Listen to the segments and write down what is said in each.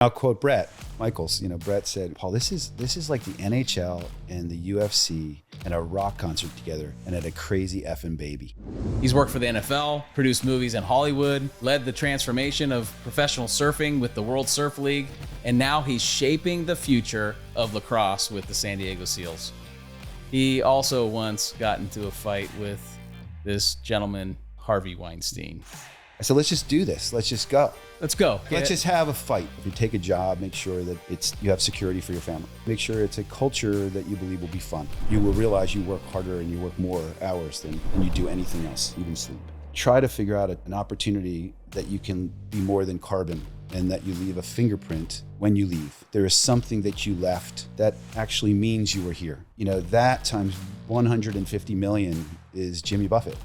I'll quote Bret Michaels. Bret said, "Paul, this is like the NHL and the UFC and a rock concert together and had a crazy effing baby." He's worked for the NFL, produced movies in Hollywood, led the transformation of professional surfing with the World Surf League, and now he's shaping the future of lacrosse with the San Diego Seals. He also once got into a fight with this gentleman, Harvey Weinstein. I said, let's just do this. Let's just go. Let's go. Let's just have a fight. If you take a job, make sure that you have security for your family. Make sure it's a culture that you believe will be fun. You will realize you work harder and you work more hours than you do anything else, even sleep. Try to figure out an opportunity that you can be more than carbon and that you leave a fingerprint when you leave. There is something that you left that actually means you were here. That times 150 million is Jimmy Buffett.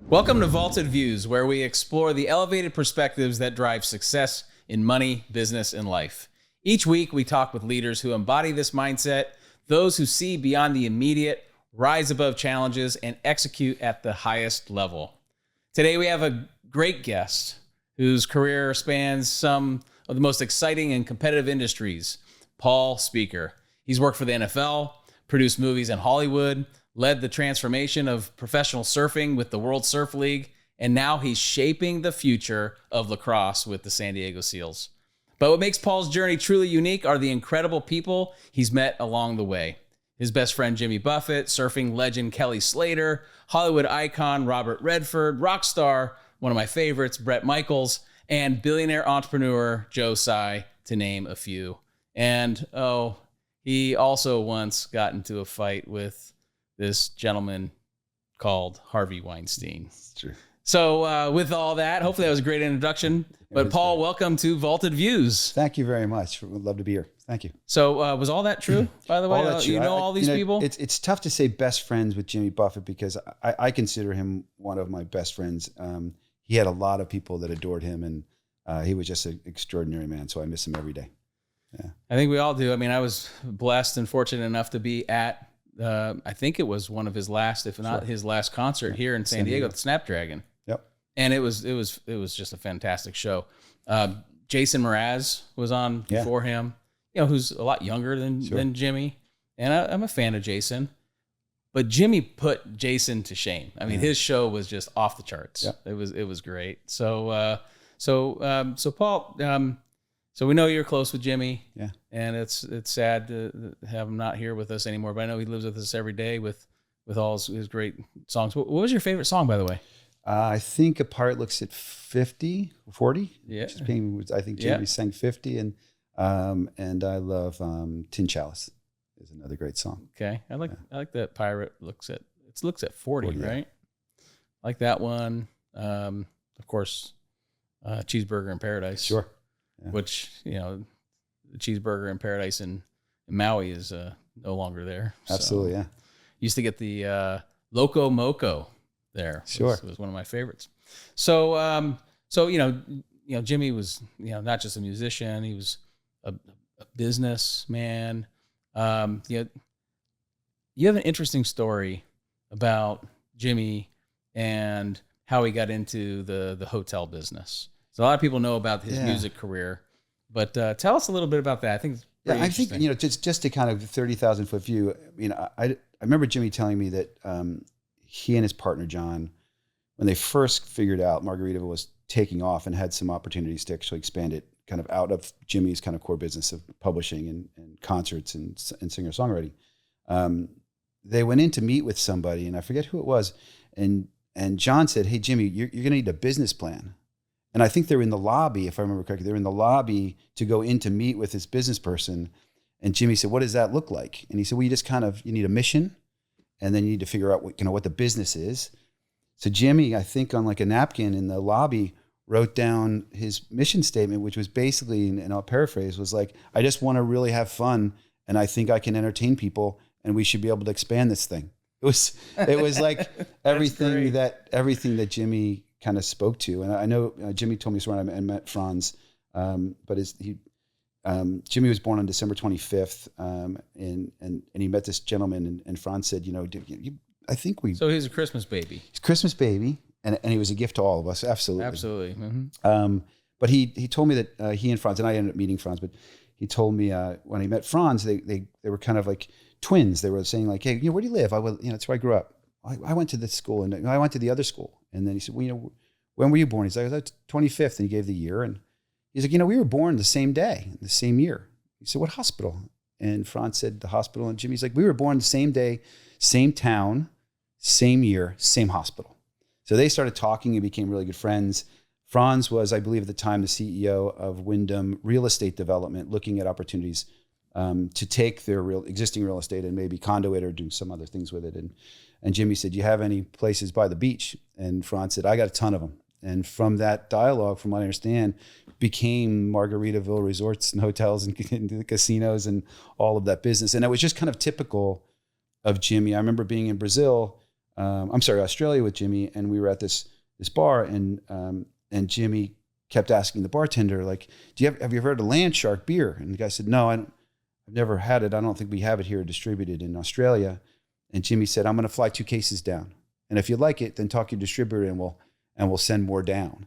Welcome to Vaulted Views, where we explore the elevated perspectives that drive success in money, business, and life. Each week, we talk with leaders who embody this mindset, those who see beyond the immediate, rise above challenges, and execute at the highest level. Today, we have a great guest whose career spans some of the most exciting and competitive industries, Paul Speaker. He's worked for the NFL, produced movies in Hollywood, led the transformation of professional surfing with the World Surf League, and now he's shaping the future of lacrosse with the San Diego Seals. But what makes Paul's journey truly unique are the incredible people he's met along the way. His best friend Jimmy Buffett, surfing legend Kelly Slater, Hollywood icon Robert Redford, rock star, one of my favorites, Bret Michaels, and billionaire entrepreneur Joe Tsai, to name a few. And he also once got into a fight with this gentleman called Harvey Weinstein. That's true. So with all that, hopefully that was a great introduction. But Paul, welcome to Vaulted Views. Thank you very much. Would love to be here. Thank you. So was all that true, by the way? All that's true. You know all these people? It's tough to say best friends with Jimmy Buffett because I consider him one of my best friends. He had a lot of people that adored him, and he was just an extraordinary man. So I miss him every day. Yeah. I think we all do. I mean, I was blessed and fortunate enough to be at I think it was one of his last, if not his last concert here in San Diego, the Snapdragon. Yep. And it was just a fantastic show. Jason Mraz was on before him, who's a lot younger than Jimmy. And I'm a fan of Jason, but Jimmy put Jason to shame. I mean, his show was just off the charts. Yep. It was great. So Paul, so we know you're close with Jimmy, and it's sad to have him not here with us anymore. But I know he lives with us every day with all his great songs. What was your favorite song, by the way? I think A Pirate Looks at 40. Yeah, I think Jimmy sang 50, and I love Tin Chalice is another great song. Okay, I like that Pirate looks at 40, right? I like that one. Of course, Cheeseburger in Paradise. Sure. Yeah. Which, the Cheeseburger in Paradise in Maui is no longer there. Absolutely, so, yeah. Used to get the Loco Moco there. Sure. It was one of my favorites. So Jimmy was, not just a musician, he was a businessman. You have an interesting story about Jimmy and how he got into the hotel business. So a lot of people know about his music career, but tell us a little bit about that. I think it's pretty interesting. Just to kind of 30,000 foot view. I remember Jimmy telling me that he and his partner John, when they first figured out Margaritaville was taking off and had some opportunities to actually expand it, kind of out of Jimmy's kind of core business of publishing and concerts and singer-songwriting. They went in to meet with somebody, and I forget who it was, and John said, "Hey Jimmy, you're going to need a business plan." And I think they're in the lobby, if I remember correctly, they're in the lobby to go in to meet with this business person. And Jimmy said, "What does that look like?" And he said, "Well, you need a mission, and then you need to figure out what the business is." So Jimmy, I think on like a napkin in the lobby, wrote down his mission statement, which was basically, and I'll paraphrase, was like, "I just want to really have fun, and I think I can entertain people, and we should be able to expand this thing." It was like everything that Jimmy kind of spoke to. And I know Jimmy told me this when I met Franz, but Jimmy was born on December 25th, and he met this gentleman, and Franz said, I think we... So he's a Christmas baby. He's a Christmas baby, and he was a gift to all of us. Absolutely. Absolutely. Mm-hmm. But he told me that he and Franz, and I ended up meeting Franz, but he told me when he met Franz, they were kind of like twins. They were saying like, hey, where do you live? That's where I grew up. I went to this school, and I went to the other school. And then he said, well, when were you born? He's like, I was 25th, and he gave the year. And he's like, we were born the same day, the same year. He said, what hospital? And Franz said, the hospital. And Jimmy's like, we were born the same day, same town, same year, same hospital. So they started talking and became really good friends. Franz was, I believe at the time, the CEO of Wyndham Real Estate Development, looking at opportunities to take their existing real estate and maybe condo it or do some other things with it. And Jimmy said, do you have any places by the beach? And Franz said, I got a ton of them. And from that dialogue, from what I understand, became Margaritaville resorts and hotels and the casinos and all of that business. And it was just kind of typical of Jimmy. I remember being in Australia with Jimmy, and we were at this bar, and Jimmy kept asking the bartender, like, have you ever heard of Land Shark beer? And the guy said, no, I've never had it. I don't think we have it here distributed in Australia. And Jimmy said, I'm going to fly 2 cases down. And if you like it, then talk to your distributor and we'll send more down.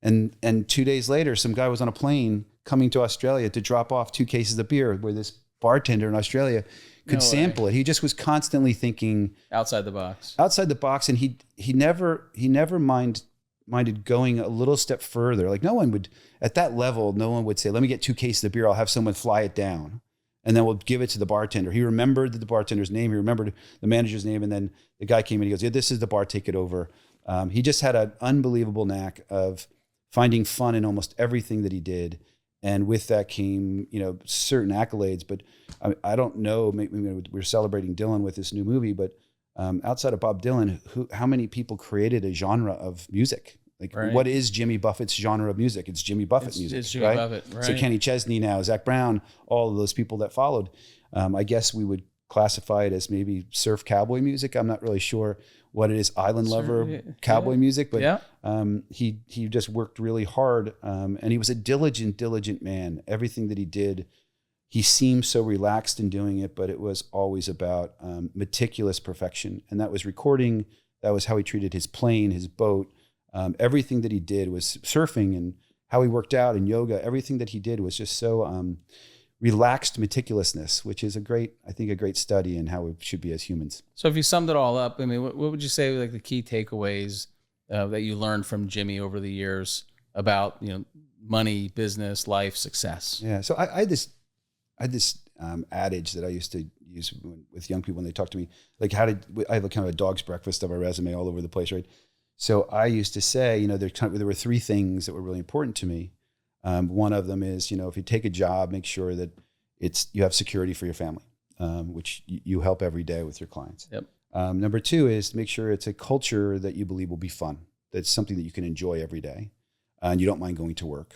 And 2 days later, some guy was on a plane coming to Australia to drop off 2 cases of beer where this bartender in Australia could sample it. He just was constantly thinking outside the box. And he never minded going a little step further. Like no one would, at that level, no one would say, let me get 2 cases of beer. I'll have someone fly it down. And then we'll give it to the bartender. He remembered the bartender's name. He remembered the manager's name. And then the guy came in, he goes, yeah, this is the bar, take it over. He just had an unbelievable knack of finding fun in almost everything that he did. And with that came, certain accolades. But I don't know, maybe we're celebrating Dylan with this new movie, but outside of Bob Dylan, how many people created a genre of music? Like, what is Jimmy Buffett's genre of music? It's Jimmy Buffett music. It's Jimmy Buffett, right? So Kenny Chesney now, Zach Brown, all of those people that followed. I guess we would classify it as maybe surf cowboy music. I'm not really sure what it is, island lover cowboy music, but he just worked really hard. And he was a diligent man. Everything that he did, he seemed so relaxed in doing it, but it was always about meticulous perfection. And that was recording. That was how he treated his plane, his boat. Everything that he did was surfing, and how he worked out and yoga. Everything that he did was just so relaxed meticulousness, which is a great study in how we should be as humans. So if you summed it all up, I mean, what would you say like the key takeaways that you learned from Jimmy over the years about, money, business, life, success? Yeah. So I had this adage that I used to use with young people when they talk to me, like I have a kind of a dog's breakfast of a resume all over the place, right? So I used to say, there were 3 things that were really important to me. One of them is, if you take a job, make sure that you have security for your family, which you help every day with your clients. Yep. Number 2 is make sure it's a culture that you believe will be fun. That's something that you can enjoy every day, and you don't mind going to work,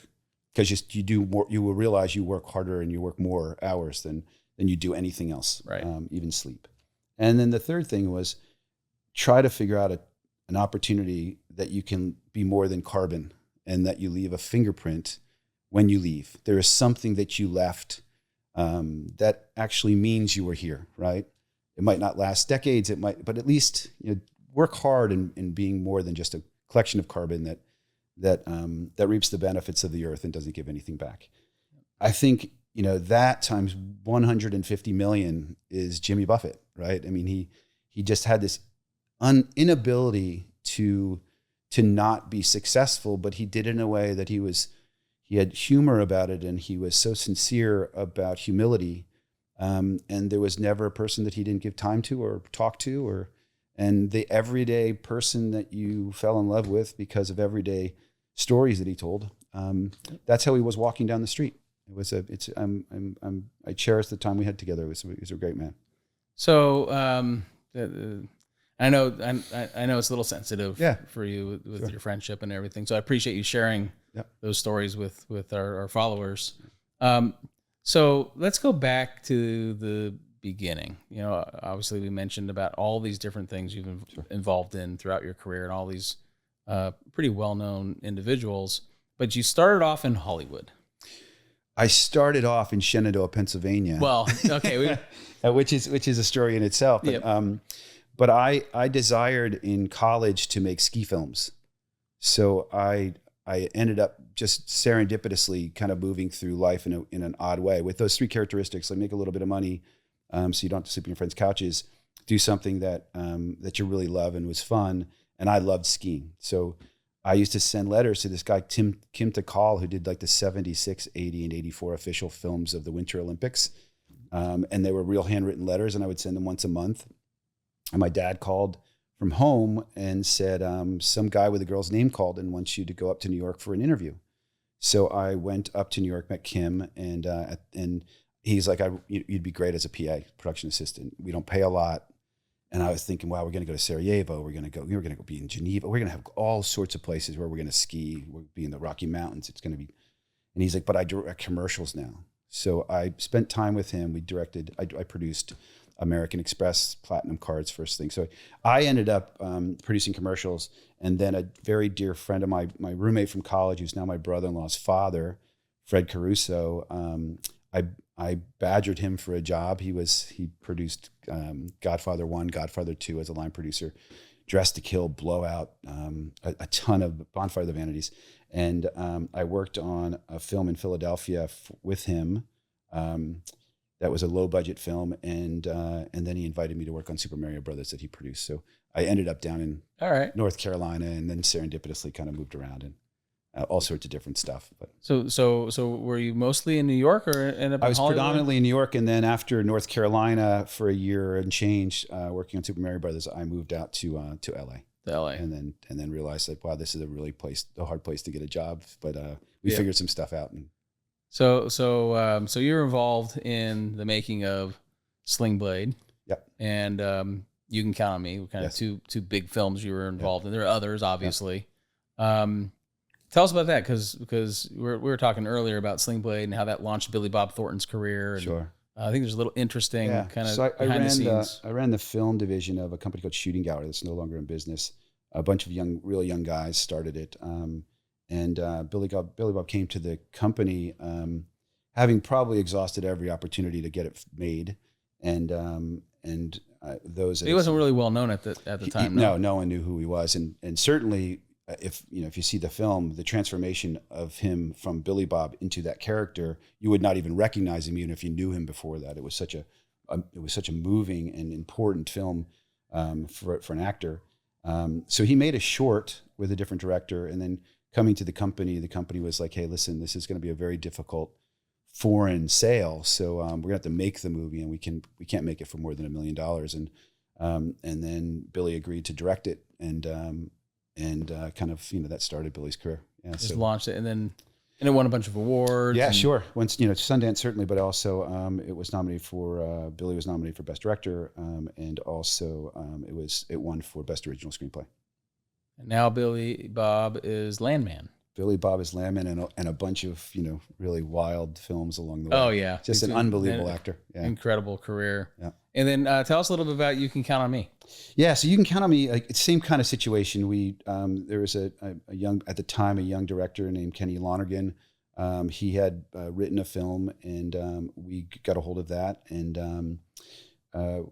because you will realize you work harder and you work more hours than you do anything else, right? Even sleep. And then the third thing was try to figure out an opportunity that you can be more than carbon, and that you leave a fingerprint when you leave. There is something that you left that actually means you were here, right? It might not last decades, but at least work hard in being more than just a collection of carbon that reaps the benefits of the earth and doesn't give anything back. I think that times 150 million is Jimmy Buffett, right? I mean, he just had this inability to not be successful, but he did it in a way that he had humor about it, and he was so sincere about humility. And there was never a person that he didn't give time to or talk to, and the everyday person that you fell in love with because of everyday stories that he told. That's how he was walking down the street. I cherish the time we had together. He was a great man. So, I know it's a little sensitive for you with your friendship and everything. So I appreciate you sharing those stories with our followers. So let's go back to the beginning. Obviously we mentioned about all these different things you've been involved in throughout your career and all these pretty well-known individuals, but you started off in Hollywood. I started off in Shenandoah, Pennsylvania. Well, okay. which is a story in itself. But, but I desired in college to make ski films. So I ended up just serendipitously kind of moving through life in an odd way with those three characteristics. Like make a little bit of money, so you don't have to sleep on your friends' couches. Do something that that you really love and was fun. And I loved skiing. So I used to send letters to this guy, Kim Takal, who did like the 76, 80, and 84 official films of the Winter Olympics. And they were real handwritten letters, and I would send them once a month. And my dad called from home and said, some guy with a girl's name called and wants you to go up to New York for an interview. So I went up to New York, met Kim, and he's like, you'd be great as a PA, production assistant. We don't pay a lot. And I was thinking, wow, we're going to go to Sarajevo. We're going to go be in Geneva. We're going to have all sorts of places where we're going to ski. We'll be in the Rocky Mountains. It's going to be, and he's like, but I direct commercials now. So I spent time with him. I produced American Express Platinum Cards first thing. So I ended up producing commercials. And then a very dear friend of my roommate from college, who's now my brother-in-law's father, Fred Caruso, I badgered him for a job. He produced Godfather 1, Godfather 2 as a line producer, Dressed to Kill, Blowout, a ton of Bonfire of the Vanities. And I worked on a film in Philadelphia with him that was a low budget film. And then he invited me to work on Super Mario Brothers that he produced. So I ended up down in North Carolina, and then serendipitously kind of moved around and all sorts of different stuff. But so were you mostly in New York or in I was Hollywood? Predominantly in New York, and then after North Carolina for a year and change, working on Super Mario Brothers, I moved out to LA. To LA, and then realized like, wow, this is a hard place to get a job. But we figured some stuff out. And so you're involved in the making of Sling Blade. Yep. And You Can Count on Me. Kind of two big films you were involved in. There are others, obviously. Tell us about that, because we were talking earlier about Sling Blade and how that launched Billy Bob Thornton's career. And, sure. I think there's a little interesting kind of so behind the scenes. I ran the film division of a company called Shooting Gallery that's no longer in business. A bunch of really young guys started it. And Billy Bob came to the company having probably exhausted every opportunity to get it made. And those... He wasn't really well known at the time. No one knew who he was. And certainly... If you see the film, the transformation of him from Billy Bob into that character, you would not even recognize him even if you knew him before that. It was such a moving and important film for an actor. So he made a short with a different director, and then coming to the company was like, hey, listen, this is going to be a very difficult foreign sale, so we're gonna have to make the movie, and we can't make it for more than $1 million. And then Billy agreed to direct it, and kind of, that started Billy's career. Yeah, just launched it, and it won a bunch of awards. Yeah, sure. Once, Sundance certainly, but also it was nominated for Billy was nominated for Best Director, and also it won for Best Original Screenplay. And now Billy Bob is Landman. Billy Bob is Landman, and a bunch of really wild films along the way. Oh yeah, just an unbelievable actor. Yeah. Incredible career. Yeah. And then tell us a little bit about You Can Count on Me. Yeah, so You Can Count on Me. Like, it's the same kind of situation. We there was a young director named Kenny Lonergan. He had written a film, and we got a hold of that. And there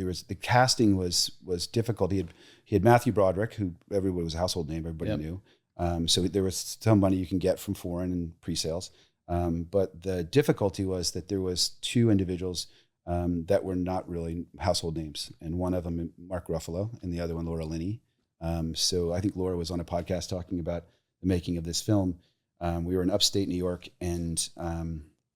was the casting was difficult. He had Matthew Broderick, who everybody was a household name, everybody knew. So there was some money you can get from foreign and pre-sales. But the difficulty was that there was two individuals that were not really household names, and one of them, Mark Ruffalo, and the other one, Laura Linney. So I think Laura was on a podcast talking about the making of this film. We were in upstate New York, and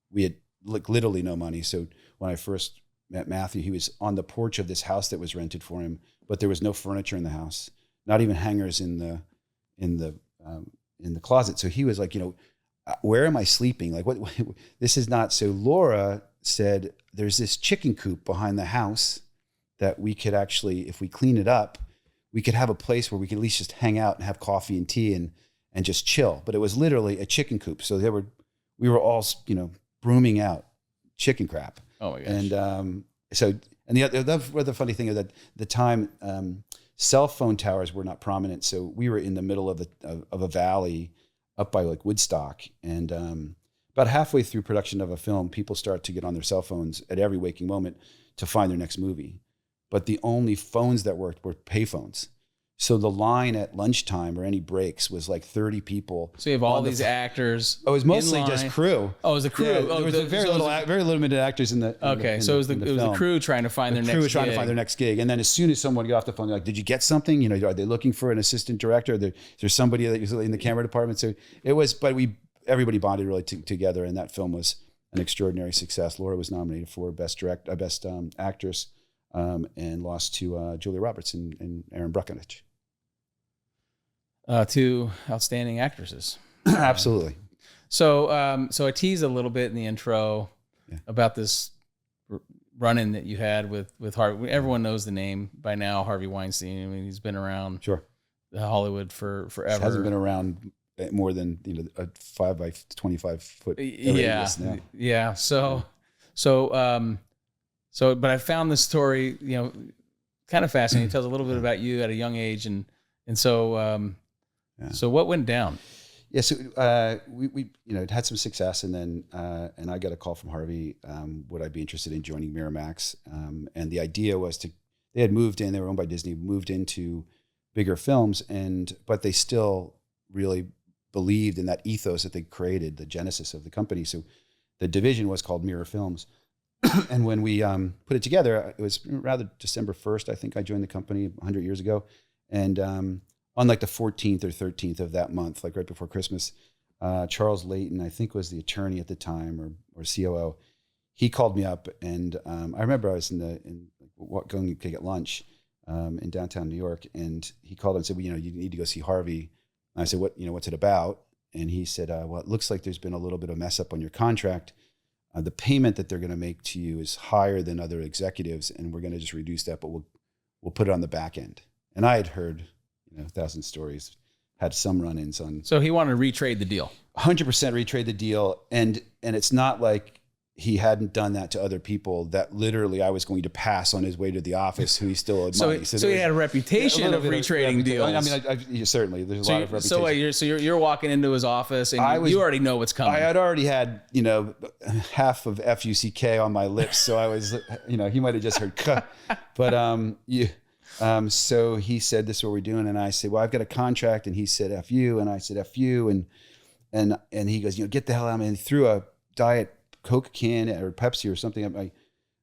we had literally no money. So when I first met Matthew, he was on the porch of this house that was rented for him, but there was no furniture in the house, not even hangers in the closet. So he was like, where am I sleeping? Like, what? This is not. So Laura said, there's this chicken coop behind the house that we could actually, if we clean it up, we could have a place where we could at least just hang out and have coffee and tea and just chill. But it was literally a chicken coop. So we were all, brooming out chicken crap. Oh my gosh. And the funny thing is that the time cell phone towers were not prominent. So we were in the middle of a valley up by like Woodstock, and about halfway through production of a film, people start to get on their cell phones at every waking moment to find their next movie. But the only phones that worked were pay phones. So the line at lunchtime or any breaks was like 30 people. So you have all these actors. Oh, it was mostly just crew. Oh, it was the crew. Yeah, there was very limited actors in the. Okay, so it was the crew trying to find their next gig. The crew was trying to find their next gig, and then as soon as someone got off the phone, they're like, "Did you get something? You know, are they looking for an assistant director? Is there somebody that was in the camera department?" So it was, but everybody bonded really together, and that film was an extraordinary success. Laura was nominated for best actress, and lost to Julia Roberts and Erin Brockovich. Two outstanding actresses. Absolutely. So I teased a little bit in the intro about this run-in that you had with Harvey. Everyone knows the name by now, Harvey Weinstein. I mean, he's been around Hollywood for forever. Hasn't been around more than a 5 by 25 foot. Now. Yeah. But I found this story, kind of fascinating. It tells a little bit about you at a young age, and so. So what went down? Yeah, so we had some success, and then and I got a call from Harvey. Would I be interested in joining Miramax? And the idea was they had moved in. They were owned by Disney. Moved into bigger films, but they still really believed in that ethos that they created, the genesis of the company. So the division was called Mirror Films. And when we put it together, it was rather December 1st. I think I joined the company 100 years ago, and on like the 14th or 13th of that month, like right before Christmas, Charles Layton, I think was the attorney at the time or COO, he called me up, and I remember I was going to get lunch in downtown New York, and he called and said, well, you need to go see Harvey. And I said, what's it about? And he said, well, it looks like there's been a little bit of mess up on your contract. The payment that they're going to make to you is higher than other executives, and we're going to just reduce that, but we'll put it on the back end. And I had heard 1,000 stories, had some run-ins on. So he wanted to retrade the deal. 100% retrade the deal, and it's not like he hadn't done that to other people. That literally I was going to pass on his way to the office, who he still owed money. So he had a reputation of retrading deals. I mean, certainly there's a lot of reputation. So you're walking into his office, and you already know what's coming. I had already had half of FUCK on my lips, so I was he might have just heard cut, but so he said, "This is what we're doing," and I said, "Well, I've got a contract," and he said, "F you," and I said, "F you," and he goes, "Get the hell out!" And he threw a Diet Coke can or Pepsi or something,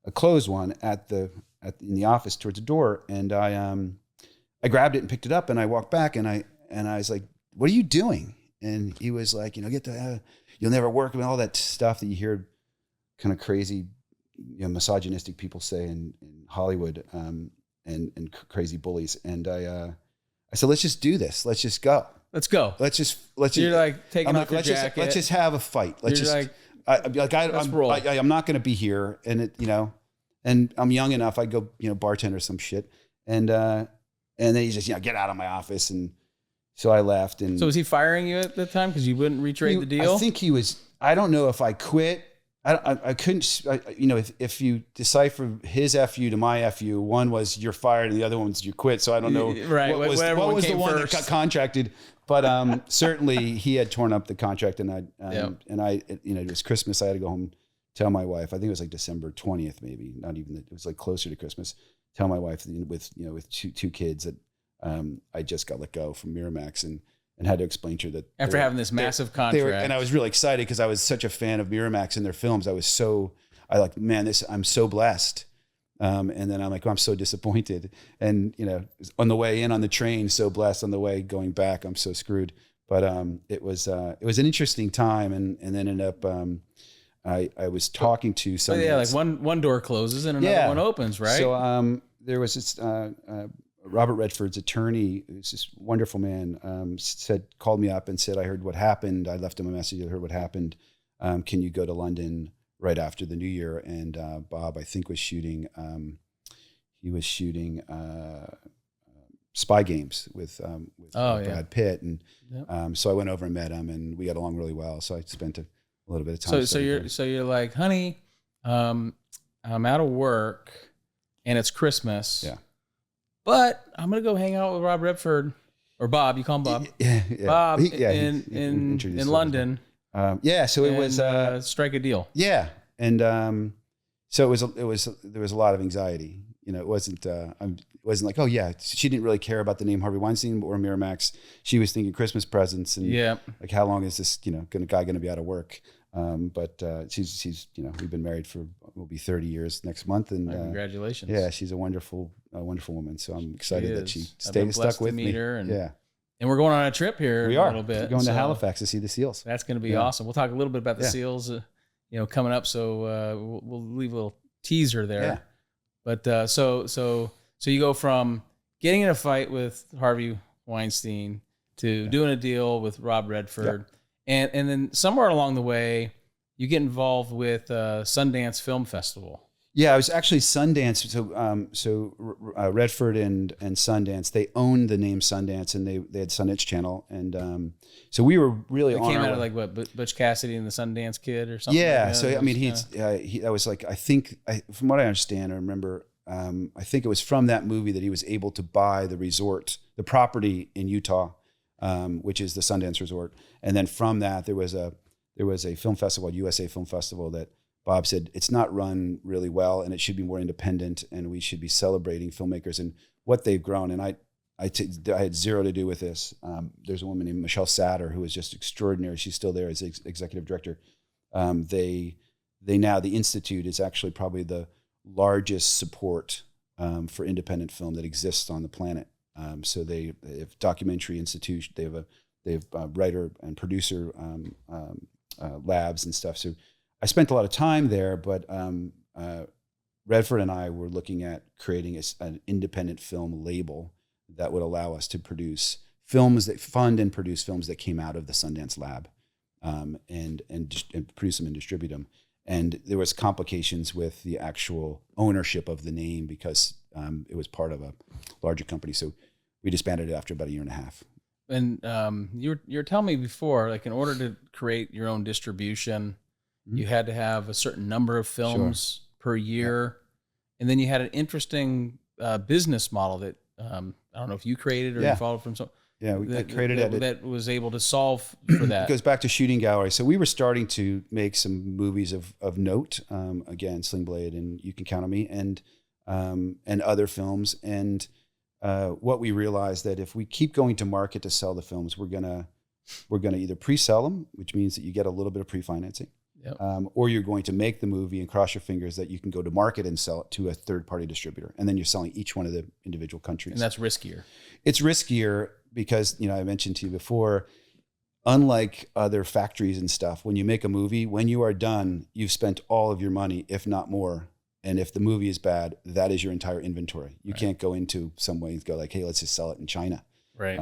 a closed one in the office towards the door, and I grabbed it and picked it up, and I walked back, and I was like, "What are you doing?" And he was like, "Get the you'll never work," and all that stuff that you hear, kind of crazy, misogynistic people say in Hollywood. And crazy bullies. And I said, let's just do this. Let's just go. Let's go. You're like taking off your jacket. Let's just have a fight. I'm not going to be here. And and I'm young enough. I go, bartender or some shit. And then he just, get out of my office. And so I left. And so was he firing you at the time because you wouldn't retrade the deal? I think he was. I don't know if I quit. I couldn't, if you decipher his FU to my FU, one was you're fired and the other one was you quit. So I don't know what was the one that got contracted, but certainly he had torn up the contract, and it was Christmas. I had to go home, tell my wife. I think it was like December 20th, maybe not even. It was like closer to Christmas. Tell my wife with two kids that I just got let go from Miramax and had to explain to her that after having this massive contract, and I was really excited because I was such a fan of Miramax and their films. I'm so blessed. And then I'm like, I'm so disappointed. And, on the way in on the train, so blessed. On the way going back, I'm so screwed. But it was an interesting time. And then ended up, I was talking to somebody. Yeah, like one door closes and another one opens, right? So there was this Robert Redford's attorney, who's this wonderful man, called me up and said, I heard what happened. I left him a message. I heard what happened. Can you go to London right after the New Year? And Bob, I think, was shooting. He was shooting Spy Games with Brad Pitt, and so I went over and met him, and we got along really well. So I spent a little bit of time. So you're like, honey, I'm out of work, and it's Christmas. Yeah. But I'm gonna go hang out with Rob Redford, or Bob. You call him Bob. Yeah. Bob in London. So it was strike a deal. Yeah, and so there was a lot of anxiety, it wasn't like, oh yeah, she didn't really care about the name Harvey Weinstein or Miramax. She was thinking Christmas presents and like, how long is this, guy going to be out of work? But she's we've been married for, will be 30 years next month, and congratulations. Yeah, she's a wonderful woman. So I'm excited that she stuck with me. And we're going on a trip here. We are. A little bit. We're going to Halifax to see the seals. That's going to be awesome. We'll talk a little bit about the seals, coming up. So we'll leave a little teaser there. Yeah. But so you go from getting in a fight with Harvey Weinstein to doing a deal with Rob Redford. Yeah. And then somewhere along the way, you get involved with Sundance Film Festival. Yeah, it was actually Sundance. So Redford and Sundance, they owned the name Sundance, and they had Sundance Channel, and so we were really on. It came out of like what, Butch Cassidy and the Sundance Kid or something. Yeah, like that. So I mean, that was like, I think, from what I understand, I remember, I think it was from that movie that he was able to buy the resort, the property in Utah, which is the Sundance Resort, and then from that there was a film festival, USA Film Festival, that Bob said it's not run really well, and it should be more independent, and we should be celebrating filmmakers and what they've grown. And I had zero to do with this. There's a woman named Michelle Satter who is just extraordinary. She's still there as executive director. They now, the Institute is actually probably the largest support for independent film that exists on the planet. So they have documentary institution. They have writer and producer labs and stuff. So I spent a lot of time there, but Redford and I were looking at creating an independent film label that would allow us to produce films that fund and produce films that came out of the Sundance Lab, and produce them and distribute them. And there was complications with the actual ownership of the name because it was part of a larger company. So we disbanded it after about a year and a half. And you were telling me before, like, in order to create your own distribution, you had to have a certain number of films per year. And then you had an interesting business model that I don't know if you created or you followed from some. Yeah, I created it. That was able to solve for that. It goes back to shooting gallery. So we were starting to make some movies of note. Again, Sling Blade and You Can Count on Me, and other films. And what we realized that if we keep going to market to sell the films, we're gonna either pre-sell them, which means that you get a little bit of pre-financing. Yep. Or you're going to make the movie and cross your fingers that you can go to market and sell it to a third-party distributor. And then you're selling each one of the individual countries. And that's riskier. It's riskier because, I mentioned to you before, unlike other factories and stuff, when you make a movie, when you are done, you've spent all of your money, if not more. And if the movie is bad, that is your entire inventory. You can't go into some way and go like, hey, let's just sell it in China. Right.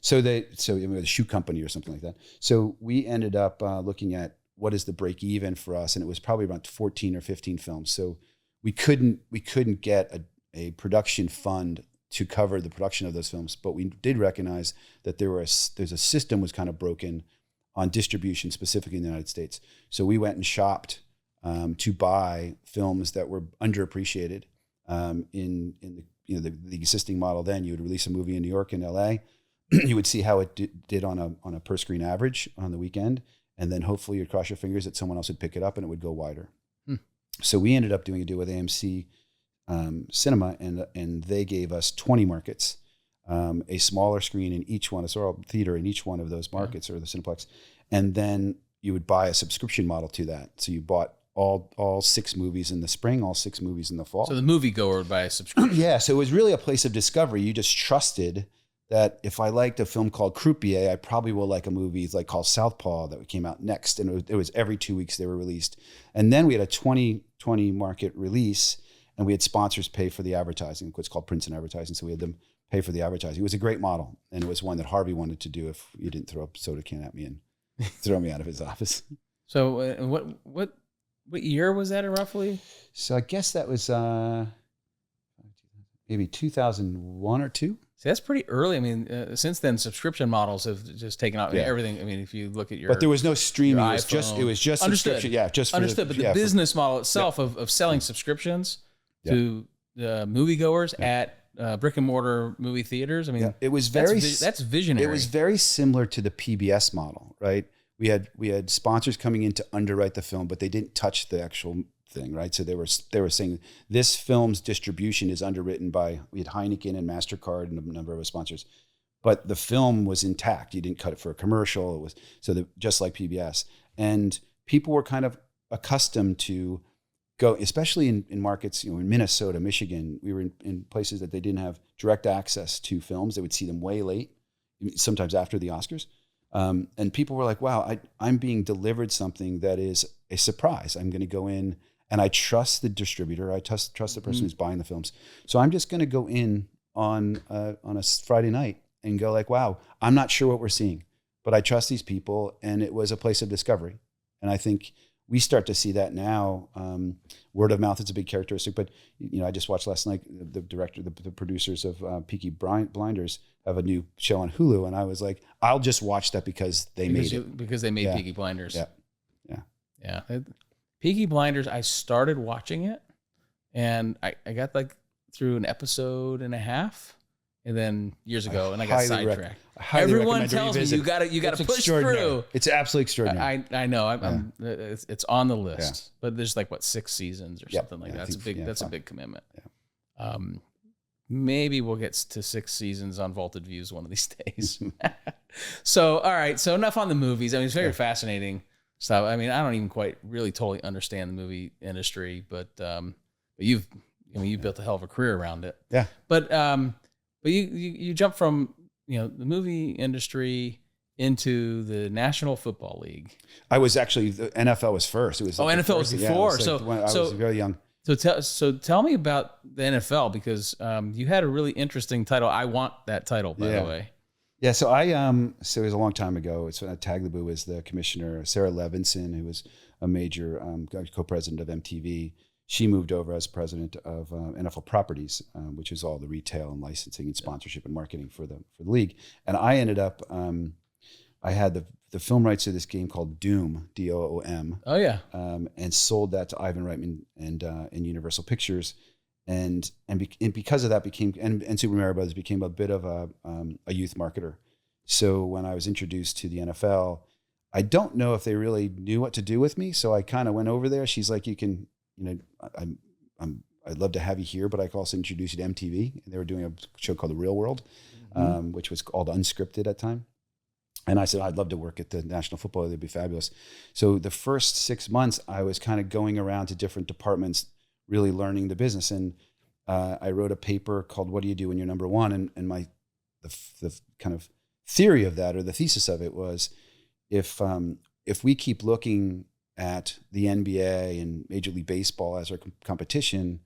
So a shoe company or something like that. So we ended up looking at what is the break even for us, and it was probably around 14 or 15 films. So we couldn't get a production fund to cover the production of those films, but we did recognize that there's a system was kind of broken on distribution, specifically in the United States. So we went and shopped to buy films that were underappreciated in the existing model. Then you would release a movie in New York and LA. You would see how it did on a per screen average on the weekend. And then hopefully you'd cross your fingers that someone else would pick it up and it would go wider. So we ended up doing a deal with AMC Cinema, and they gave us 20 markets, a smaller screen in each one, a sort of theater in each one of those markets, or the Cineplex. And then you would buy a subscription model to that. So you bought all 6 movies in the spring, all 6 movies in the fall. So the moviegoer would buy a subscription. Yeah, so it was really a place of discovery. You just trusted that if I liked a film called Croupier, I probably will like a movie like called Southpaw that came out next. And it was every 2 weeks they were released. And then we had a 2020 market release, and we had sponsors pay for the advertising, what's called prints and advertising. So we had them pay for the advertising. It was a great model. And it was one that Harvey wanted to do if you didn't throw a soda can at me and throw me out of his office. So what year was that roughly? So I guess that was maybe 2001 or 2. See, that's pretty early. I mean, since then, subscription models have just taken off. Everything. I mean, if you look at your, but there was no streaming. It was just understood. Subscription. Yeah, just understood. But the business model itself of selling subscriptions to moviegoers at brick and mortar movie theaters. I mean, it was that's visionary. It was very similar to the PBS model, right? We had sponsors coming in to underwrite the film, but they didn't touch the actual thing, right? So they were saying this film's distribution is underwritten by, we had Heineken and MasterCard and a number of sponsors, but the film was intact. You didn't cut it for a commercial. It was just like PBS, and people were kind of accustomed to go, especially in markets, in Minnesota, Michigan, we were in places that they didn't have direct access to films. They would see them way late, sometimes after the Oscars. And people were like, wow, I'm being delivered something that is a surprise. I'm going to go in and I trust the distributor. I trust the person who's buying the films. So I'm just going to go in on a Friday night and go like, wow, I'm not sure what we're seeing, but I trust these people. And it was a place of discovery. And I think we start to see that now. Word of mouth is a big characteristic, but I just watched last night, the director, the producers of Peaky Blinders have a new show on Hulu. And I was like, I'll just watch that because they made Peaky Blinders. Yeah. Peaky Blinders, I started watching it and I got like through an episode and a half, and then years ago, and I got sidetracked. Everyone tells me you got to push through. It's absolutely extraordinary. I know. It's on the list, but there's like 6 seasons or something like that. That's a big commitment. Yeah. Maybe we'll get to 6 seasons on Vaulted Views one of these days. So, all right. So enough on the movies. I mean, it's very fascinating stuff. I mean, I don't even quite really totally understand the movie industry, but you've built a hell of a career around it. Yeah. But you jump from the movie industry into the National Football League. I was actually, the NFL was first. It was NFL was before. I was very young. So tell me about the NFL, because you had a really interesting title. I want that title, by the way. Yeah. So so it was a long time ago. It's when Tagliabue was the commissioner. Sarah Levinson, who was a major co-president of MTV, she moved over as president of NFL Properties, which is all the retail and licensing and sponsorship and marketing for the league. And I ended up, I had the film rights to this game called Doom, D-O-O-M. Oh yeah. And sold that to Ivan Reitman and Universal Pictures, and because of that became and Super Mario Brothers became a bit of a youth marketer. So when I was introduced to the NFL, I don't know if they really knew what to do with me. So I kind of went over there. She's like, you can, I'd love to have you here, but I can also introduce you to MTV. And they were doing a show called The Real World, which was called Unscripted at the time. And I said, I'd love to work at the National Football League. It'd be fabulous. So the first 6 months, I was kind of going around to different departments, really learning the business. And I wrote a paper called "What Do You Do When You're Number One?" And the kind of theory of that, or the thesis of it, was if we keep looking at the NBA and Major League Baseball as our competition,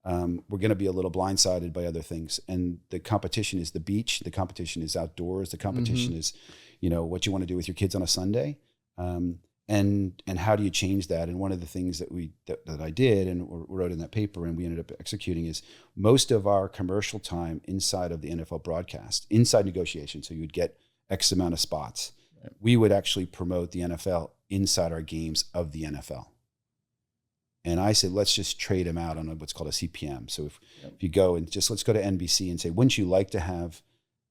we're going to be a little blindsided by other things. And the competition is the beach. The competition is outdoors. The competition is, what you want to do with your kids on a Sunday. And how do you change that? And one of the things that I did and wrote in that paper and we ended up executing is most of our commercial time inside of the NFL broadcast, inside negotiation. So you would get X amount of spots. Right. We would actually promote the NFL inside our games of the NFL. And I said, let's just trade them out on what's called a CPM. So if you go and let's go to NBC and say, wouldn't you like to have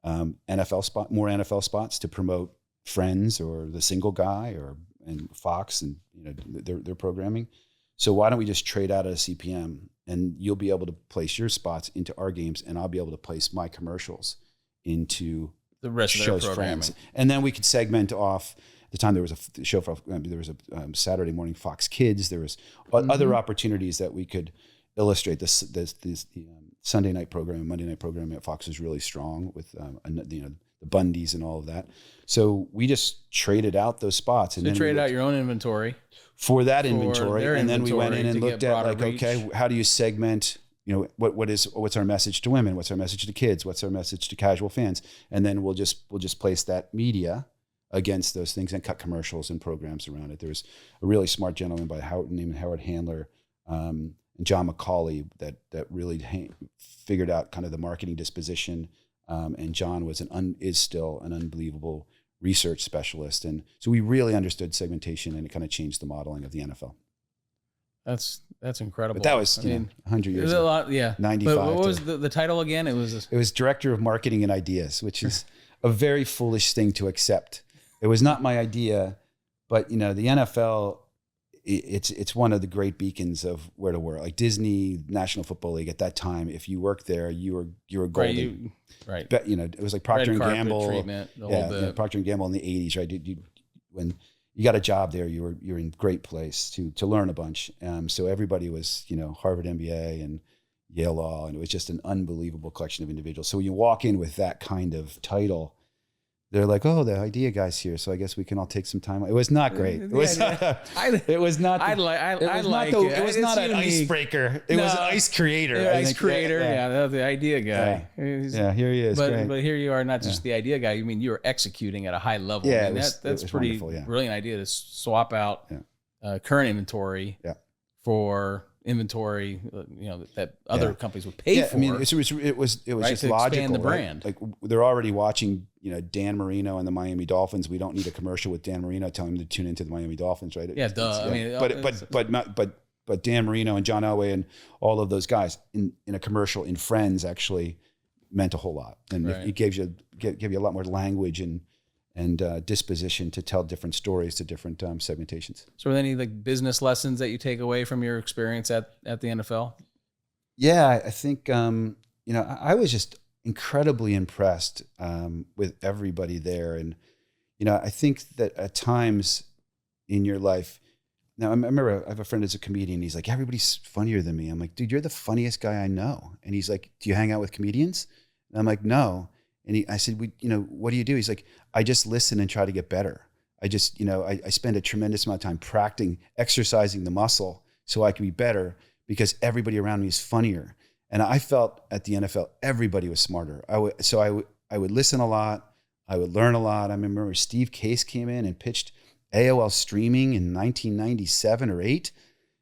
more NFL spots to promote Friends or The Single Guy and Fox and their programming? So why don't we just trade out at a CPM, and you'll be able to place your spots into our games, and I'll be able to place my commercials into the rest of their programming. Friends. And then we could segment off. At the time there was a show for there was a Saturday morning Fox Kids. There was other opportunities that we could illustrate. The Sunday night program, Monday night program at Fox was really strong with the Bundys and all of that. So we just traded out those spots. And then traded out your own inventory for that inventory, and then we went in and looked at okay, how do you segment? What's our message to women? What's our message to kids? What's our message to casual fans? And then we'll just place that media against those things and cut commercials and programs around it. There was a really smart gentleman named Howard Handler and John McCauley that really figured out kind of the marketing disposition. And John is still an unbelievable research specialist. And so we really understood segmentation, and it kind of changed the modeling of the NFL. That's incredible. But that was 100 years ago. A lot, yeah. 95. But what was the title again? It was Director of Marketing and Ideas, which is a very foolish thing to accept. It was not my idea, but the NFL it's one of the great beacons of where to work. Like Disney, National Football League at that time, if you worked there, you were golden. Right. But, it was like Procter and Gamble treatment. The Procter and Gamble in the 80s, right? When you got a job there, you're in great place to learn a bunch. So everybody was, Harvard MBA and Yale Law, and it was just an unbelievable collection of individuals. So when you walk in with that kind of title, they're like, "Oh, the idea guy's here, so I guess we can all take some time." It was not great. It was not. It was not an icebreaker. It was an ice creator. Ice creator. Yeah, the idea guy. Yeah, here he is. But here you are, not just the idea guy. You mean you're executing at a high level. Yeah, that's pretty brilliant idea to swap out current inventory for inventory, that other companies would pay for. I mean, it was right, just logical. Expand the brand. Right? Like they're already watching, Dan Marino and the Miami Dolphins. We don't need a commercial with Dan Marino telling them to tune into the Miami Dolphins, right? Yeah, duh. I mean, but Dan Marino and John Elway and all of those guys in a commercial in Friends actually meant a whole lot, and it gave you a lot more language and disposition to tell different stories to different segmentations. So, are there any business lessons that you take away from your experience at the NFL? Yeah, I think I was just incredibly impressed with everybody there, and I think that at times in your life. Now, I remember I have a friend that's a comedian. He's like, everybody's funnier than me. I'm like, dude, you're the funniest guy I know. And he's like, do you hang out with comedians? And I'm like, no. And I said, what do you do? He's like, I just listen and try to get better. I just, I spend a tremendous amount of time exercising the muscle so I can be better because everybody around me is funnier. And I felt at the NFL, everybody was smarter. I would listen a lot. I would learn a lot. I remember Steve Case came in and pitched AOL streaming in 1997 or 8.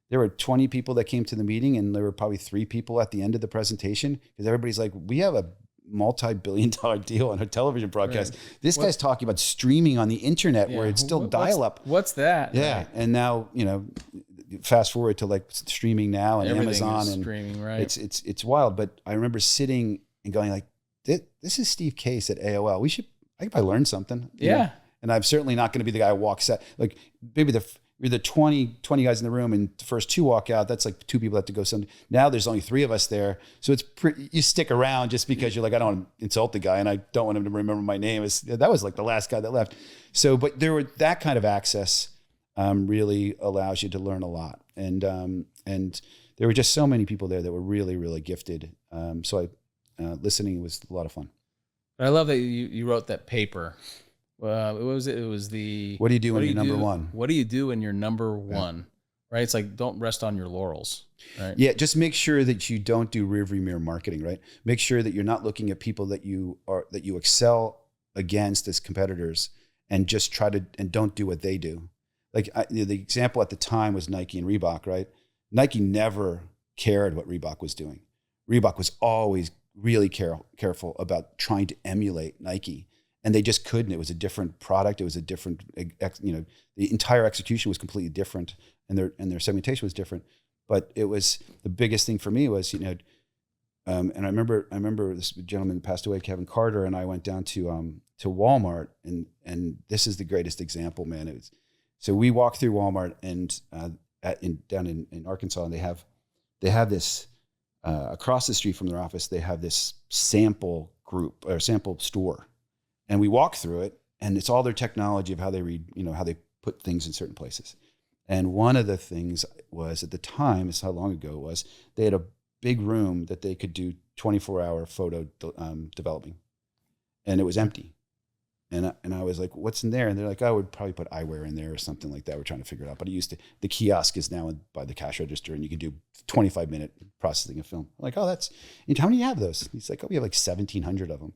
There were 20 people that came to the meeting, and there were probably 3 people at the end of the presentation because everybody's like, we have a multi-billion-dollar deal on a television broadcast. Right. This guy's talking about streaming on the internet where it's still dial-up. What's that? Yeah, right. And now fast forward to streaming now and Amazon and streaming. Right, it's wild. But I remember sitting and going like, this is Steve Case at AOL. I could probably learn something. Yeah. And I'm certainly not going to be the guy who walks out. Like maybe we're the 20 guys in the room and the first 2 walk out. That's like 2 people have to go. Now there's only 3 of us there. So it's you stick around just because you're like, I don't want to insult the guy and I don't want him to remember my name. That was like the last guy that left. So, but that kind of access really allows you to learn a lot. And there were just so many people there that were really, really gifted. So listening was a lot of fun. I love that you wrote that paper. It was the. What do you do when you're number one? What do you do when you're number one? Right. It's like, don't rest on your laurels. Right. Yeah. Just make sure that you don't do rearview mirror marketing. Right. Make sure that you're not looking at people that you excel against as competitors and just and don't do what they do. Like the example at the time was Nike and Reebok. Right. Nike never cared what Reebok was doing. Reebok was always really careful about trying to emulate Nike. And they just couldn't. It was a different product. It was a different, the entire execution was completely different, and their segmentation was different. But it was the biggest thing for me was, and I remember this gentleman that passed away, Kevin Carter, and I went down to Walmart, and this is the greatest example, man. So we walked through Walmart and down in Arkansas, and they have this across the street from their office. They have this sample group or sample store. And we walk through it, and it's all their technology of how they read, how they put things in certain places. And one of the things was at the time, this is how long ago it was, they had a big room that they could do 24-hour photo developing, and it was empty. And I was like, what's in there? And they're like, I would probably put eyewear in there or something like that. We're trying to figure it out. But the kiosk is now by the cash register, and you can do 25-minute processing of film. I'm like, how many do you have those? He's like, we have like 1,700 of them.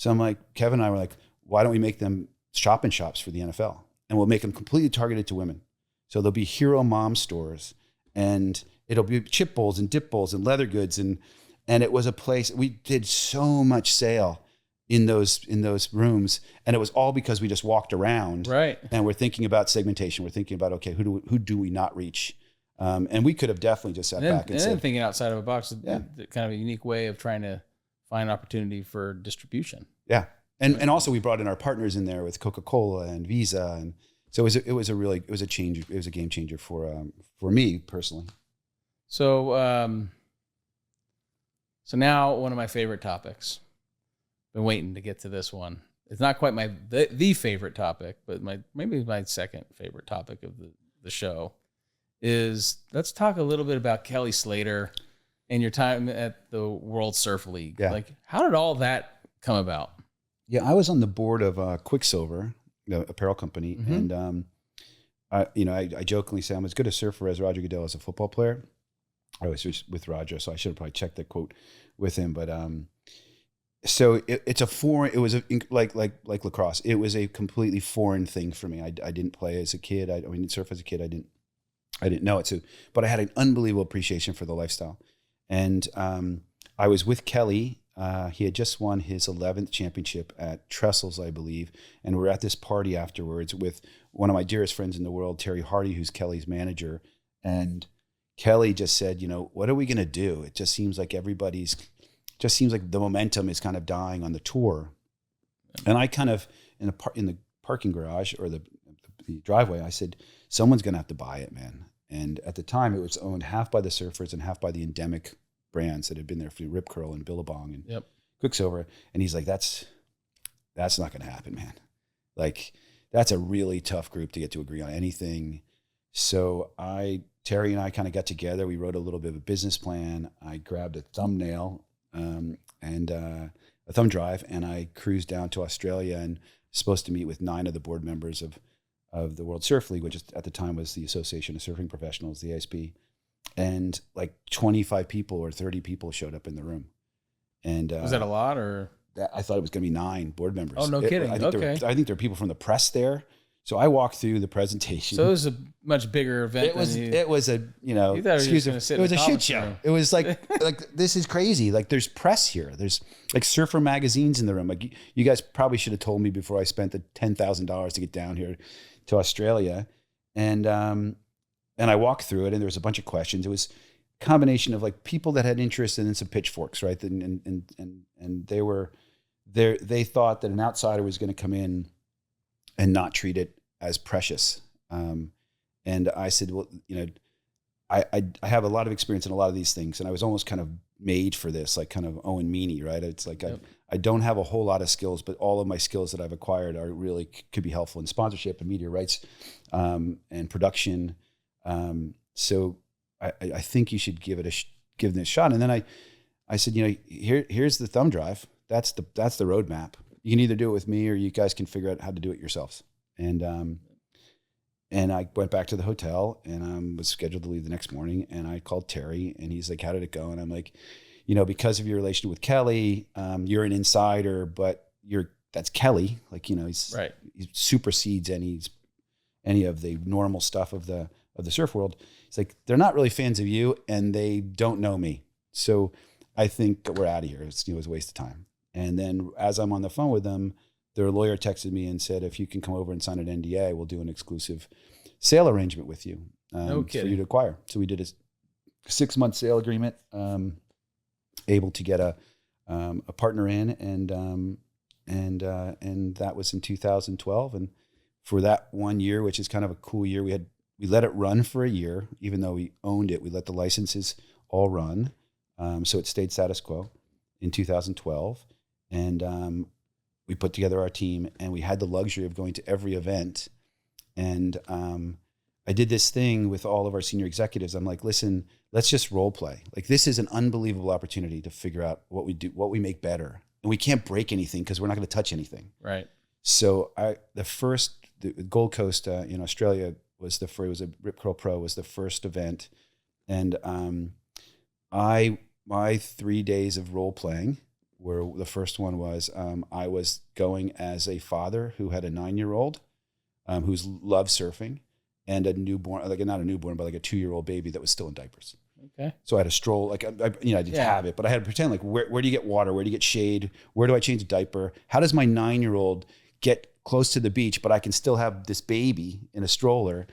So I'm like, Kevin and I were like, why don't we make them shop-in-shops for the NFL? And we'll make them completely targeted to women. So there'll be hero mom stores, and it'll be chip bowls and dip bowls and leather goods. And it was a place, we did so much sale in those rooms. And it was all because we just walked around. Right. And we're thinking about segmentation. We're thinking about, okay, who do we not reach? And we could have definitely just sat back and said. Thinking outside of a box, kind of a unique way of trying to find opportunity for distribution. Yeah. And also we brought in our partners in there with Coca-Cola and Visa So it was a change. It was a game changer for me personally. So, so now one of my favorite topics. Been waiting to get to this one. It's not quite the favorite topic, but maybe my second favorite topic of the show is, let's talk a little bit about Kelly Slater and your time at the World Surf League. Yeah. Like, how did all that come about? Yeah, I was on the board of Quicksilver, the apparel company, and I jokingly say I'm as good a surfer as Roger Goodell as a football player. I was just with Roger, so I should have probably checked that quote with him. But so it's a foreign. It was like lacrosse. It was a completely foreign thing for me. I didn't play as a kid. I didn't surf as a kid. I didn't know it. So, but I had an unbelievable appreciation for the lifestyle, and I was with Kelly. He had just won his 11th championship at Trestles, I believe, and we're at this party afterwards with one of my dearest friends in the world, Terry Hardy, who's Kelly's manager, and Kelly just said, what are we going to do? It just seems like just seems like the momentum is kind of dying on the tour. And I kind of, in the parking garage or the driveway, I said, someone's going to have to buy it, man. And at the time, it was owned half by the surfers and half by the endemic brands that had been there for Rip Curl and Billabong and Quicksilver. And he's like, that's not going to happen, man. Like, that's a really tough group to get to agree on anything. So Terry and I kind of got together. We wrote a little bit of a business plan. I grabbed a thumbnail and a thumb drive, and I cruised down to Australia and supposed to meet with 9 of the board members of the World Surf League, which at the time was the Association of Surfing Professionals, the ASP. And like 25 people or 30 people showed up in the room. And was that a lot, or? I thought it was going to be 9 board members. Oh, no kidding. I think there were people from the press there. So I walked through the presentation. So it was a much bigger event. It was a, it was a shit show. It was like this is crazy. Like, there's press here. There's like surfer magazines in the room. Like, you guys probably should have told me before I spent the $10,000 to get down here to Australia. And I walked through it, and there was a bunch of questions. It was a combination of like people that had interest in some pitchforks, right? And they thought that an outsider was going to come in and not treat it as precious. And I said, well, I have a lot of experience in a lot of these things, and I was almost kind of made for this, like kind of Owen Meany, right? It's like, I don't have a whole lot of skills, but all of my skills that I've acquired are really could be helpful in sponsorship and media rights, and production. So I think you should give it a shot. And then I said, here's the thumb drive. That's the roadmap. You can either do it with me, or you guys can figure out how to do it yourselves. And I went back to the hotel, and was scheduled to leave the next morning. And I called Terry, and he's like, how did it go? And I'm like, because of your relation with Kelly, you're an insider, but that's Kelly. Like, he supersedes any of the normal stuff of the surf world. It's like, they're not really fans of you, and they don't know me. So I think that we're out of here. It was a waste of time. And then as I'm on the phone with them, their lawyer texted me and said, if you can come over and sign an NDA, we'll do an exclusive sale arrangement with you for you to acquire. So we did a 6-month sale agreement, able to get a partner in, and that was in 2012. And for that 1 year, which is kind of a cool year, we let it run for a year, even though we owned it. We let the licenses all run, so it stayed status quo in 2012. And we put together our team, and we had the luxury of going to every event. And I did this thing with all of our senior executives. I'm like, listen, let's just role play. Like, this is an unbelievable opportunity to figure out what we do, what we make better. And we can't break anything because we're not going to touch anything. Right. So the Gold Coast in Australia was it was a Rip Curl Pro was the first event. And my 3 days of role playing, where the first one was I was going as a father who had a 9-year-old who's loved surfing, and a newborn, like not a newborn, but like a 2-year-old baby that was still in diapers. Okay. So I had a stroll, like I didn't have it, but I had to pretend like where do you get water? Where do you get shade? Where do I change a diaper? How does my 9-year-old get close to the beach, but I can still have this baby in a stroller?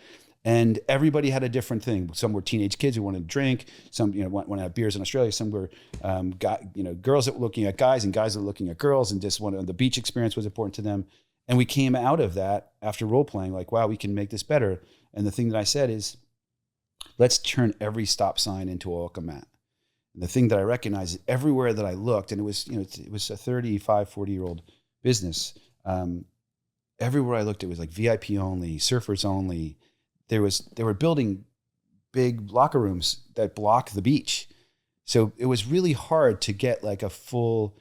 And everybody had a different thing. Some were teenage kids who wanted to drink. Some, want to have beers in Australia. Some were, girls that were looking at guys, and guys that were looking at girls, and just the beach experience was important to them. And we came out of that after role playing, like, wow, we can make this better. And the thing that I said is, let's turn every stop sign into a welcome mat. And the thing that I recognized everywhere that I looked, and it was, it was a 35, 40-year-old business. Everywhere I looked, it was like VIP only, surfers only. They were building big locker rooms that block the beach. So it was really hard to get like a full,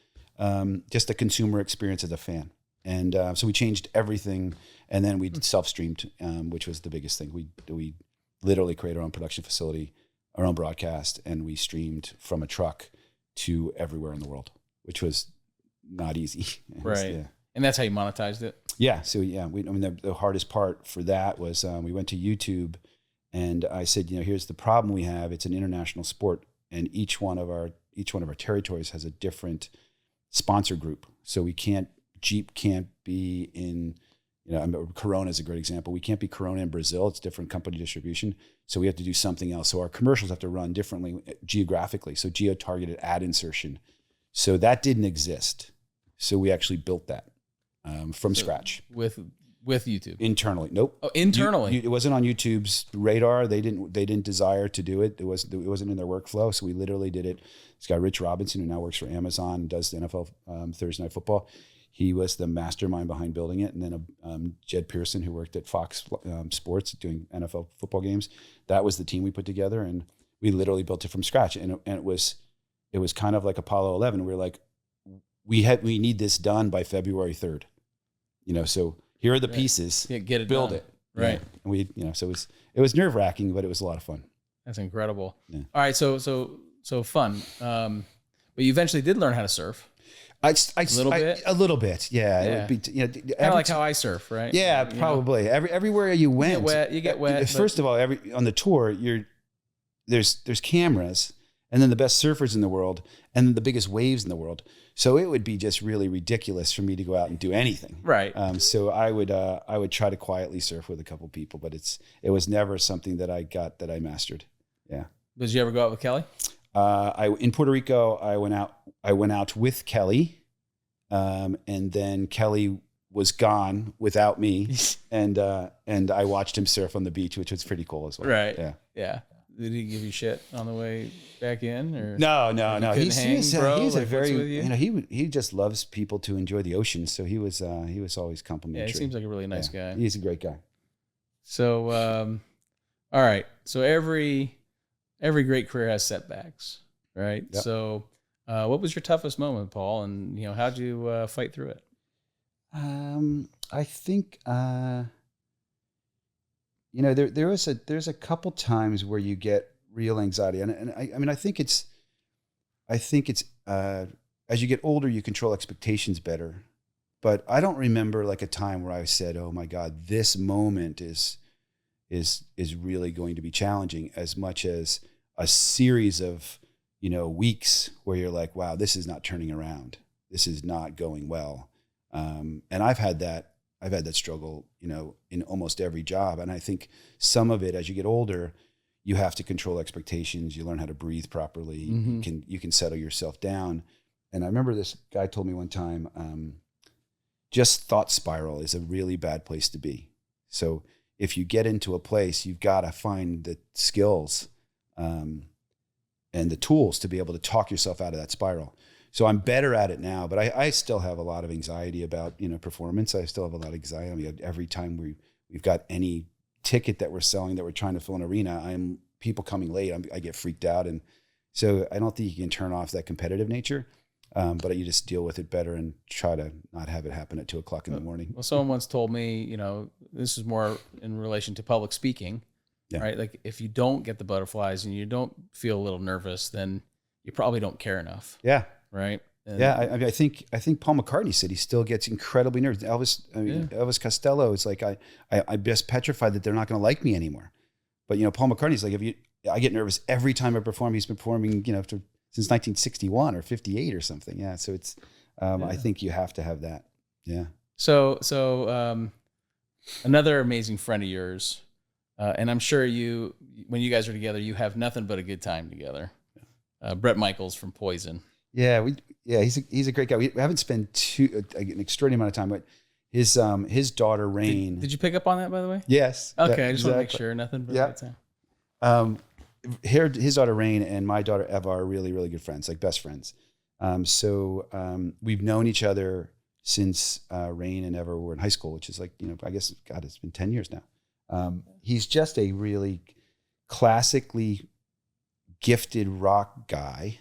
just a consumer experience as a fan. And so we changed everything, and then we self-streamed, which was the biggest thing. We literally created our own production facility, our own broadcast, and we streamed from a truck to everywhere in the world, which was not easy. Right. Yeah. And that's how you monetized it? Yeah. So yeah, the hardest part for that was we went to YouTube, and I said, here's the problem we have. It's an international sport, and each one of our territories has a different sponsor group. So Jeep can't be in, Corona is a great example. We can't be Corona in Brazil. It's different company distribution. So we have to do something else. So our commercials have to run differently geographically. So geo-targeted ad insertion. So that didn't exist. So we actually built that from scratch. With YouTube? Internally. Nope. Oh, internally? It wasn't on YouTube's radar. They didn't desire to do it. It wasn't in their workflow. So we literally did it. This guy, Rich Robinson, who now works for Amazon and does the NFL Thursday Night Football. He was the mastermind behind building it. And then Jed Pearson, who worked at Fox Sports doing NFL football games. That was the team we put together, and we literally built it from scratch. And it was kind of like Apollo 11. We were like, we need this done by February 3rd. So here are the pieces. Yeah, get it build done. it. Right. Yeah. And we, so it was nerve-wracking, but it was a lot of fun. That's incredible. Yeah. All right. So fun. But you eventually did learn how to surf. A little bit. Yeah. Yeah. It would be, Kind of like how I surf, right? Yeah, probably. Everywhere you went. You get wet. First of all, on the tour, there's cameras, and then the best surfers in the world, and then the biggest waves in the world. So it would be just really ridiculous for me to go out and do anything. Right. So I would try to quietly surf with a couple people, but it was never something that I mastered. Yeah. Did you ever go out with Kelly? In Puerto Rico, I went out with Kelly, and then Kelly was gone without me, and I watched him surf on the beach, which was pretty cool as well. Right. Yeah. Yeah. Did he give you shit on the way back in, or no? He's a very he just loves people to enjoy the ocean, so he was always complimentary. Yeah, he seems like a really nice guy. He's a great guy. So, all right. So every great career has setbacks, right? Yep. So, what was your toughest moment, Paul? And how'd you fight through it? I think there's a couple times where you get real anxiety, and I think it's as you get older, you control expectations better. But I don't remember like a time where I said, "Oh my God, this moment is really going to be challenging," as much as a series of weeks where you're like, "Wow, this is not turning around. This is not going well." And I've had that struggle, in almost every job. And I think some of it, as you get older, you have to control expectations. You learn how to breathe properly. Mm-hmm. You can settle yourself down. And I remember this guy told me one time, just thought spiral is a really bad place to be. So if you get into a place, you've got to find the skills and the tools to be able to talk yourself out of that spiral. So I'm better at it now, but I still have a lot of anxiety about, performance. I still have a lot of anxiety. Every time we've got any ticket that we're selling that we're trying to fill an arena, people coming late, I get freaked out. And so I don't think you can turn off that competitive nature, but you just deal with it better and try to not have it happen at 2:00 in the morning. Well, someone once told me, this is more in relation to public speaking, right? Like if you don't get the butterflies and you don't feel a little nervous, then you probably don't care enough. Yeah. Right. And I think Paul McCartney said he still gets incredibly nervous. Elvis Costello is like, I'm just petrified that they're not going to like me anymore. But Paul McCartney's like, I get nervous every time I perform. He's been performing, since 1961 or 58 or something. Yeah. So it's, I think you have to have that. Yeah. So another amazing friend of yours, and I'm sure when you guys are together, you have nothing but a good time together. Bret Michaels from Poison. Yeah, he's a great guy. We haven't spent an extraordinary amount of time, but his daughter Rain. Did you pick up on that, by the way? Yes. Okay, Yeah, I just want to make sure nothing. But his daughter Rain and my daughter Eva are really, really good friends, like best friends. So we've known each other since Rain and Eva were in high school, which is like, I guess, God, it's been 10 years now. He's just a really classically gifted rock guy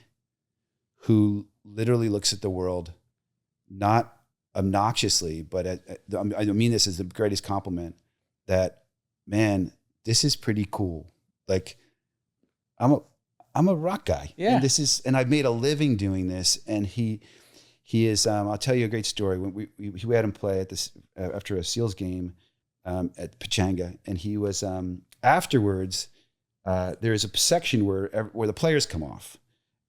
who literally looks at the world not obnoxiously, but I mean this as the greatest compliment, that, man, this is pretty cool. Like, I'm a rock guy. Yeah. And I've made a living doing this. And he is, I'll tell you a great story. When we had him play at this, after a Seals game, at Pechanga. And he was, afterwards, there's a section where the players come off.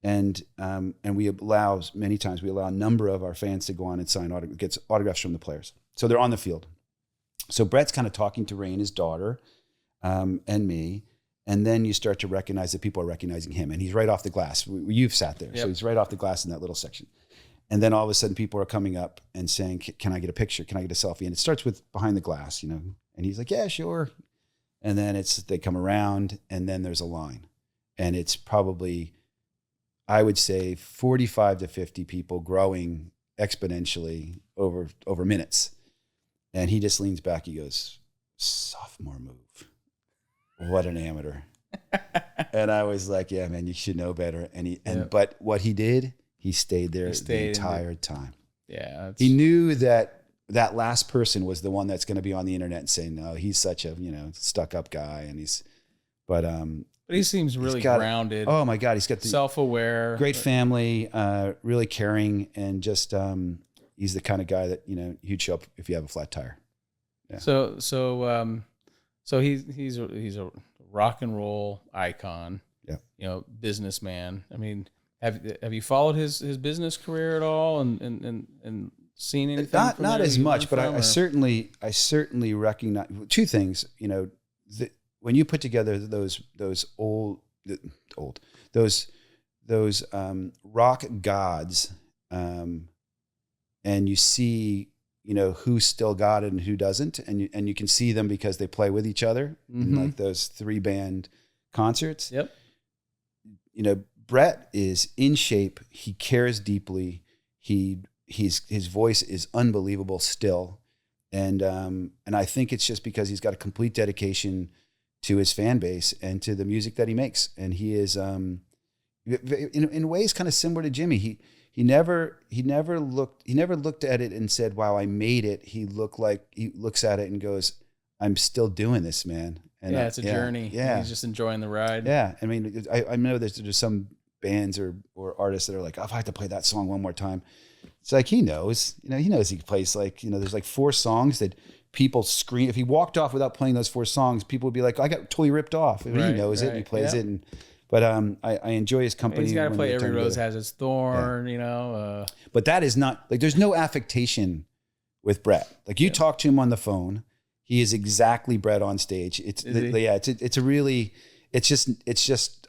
And we allow, many times we allow a number of our fans to go on and sign gets autographs from the players. So they're on the field. So Bret's kind of talking to Rain, his daughter, and me. And then you start to recognize that people are recognizing him. And he's right off the glass. You've sat there. Yep. So he's right off the glass in that little section. And then all of a sudden people are coming up and saying, can I get a picture? Can I get a selfie? And it starts with behind the glass, And he's like, yeah, sure. And then they come around, and then there's a line. And it's probably, I would say, 45 to 50 people growing exponentially over minutes. And he just leans back. He goes, sophomore move. What an amateur. And I was like, yeah, man, you should know better. But what he did, he stayed there the entire time. Yeah. He knew that last person was the one that's going to be on the internet and saying, no, he's such a, stuck up guy. And but he seems really grounded. Oh my God. He's got the self-aware, great family, really caring. And just, he's the kind of guy that, he'd show up if you have a flat tire. Yeah. So he's a rock and roll icon. Yeah. Businessman. I mean, have you followed his business career at all and seen anything? Not as much, but I certainly recognize two things. When you put together those rock gods, and you see, who still got it and who doesn't. And you can see them because they play with each other in like those 3-band concerts. Yep. Bret is in shape. He cares deeply. His voice is unbelievable still. And I think it's just because he's got a complete dedication to his fan base and to the music that he makes. And he is, in ways kind of similar to Jimmy. He never looked at it and said, wow, I made it. He looks at it and goes, I'm still doing this, man. And it's a journey. Yeah. He's just enjoying the ride. Yeah. I mean, I know there's some bands or artists that are like, oh, if I have to play that song one more time. It's like, he knows, he plays like, there's like 4 songs that people scream. If he walked off without playing those 4 songs, people would be like, I got totally ripped off. I mean, he knows it and he plays it. But I enjoy his company. He's got to play Every Rose Has Its Thorn, But that is not, like, there's no affectation with Bret. Like, you talk to him on the phone, he is exactly Bret on stage. It's just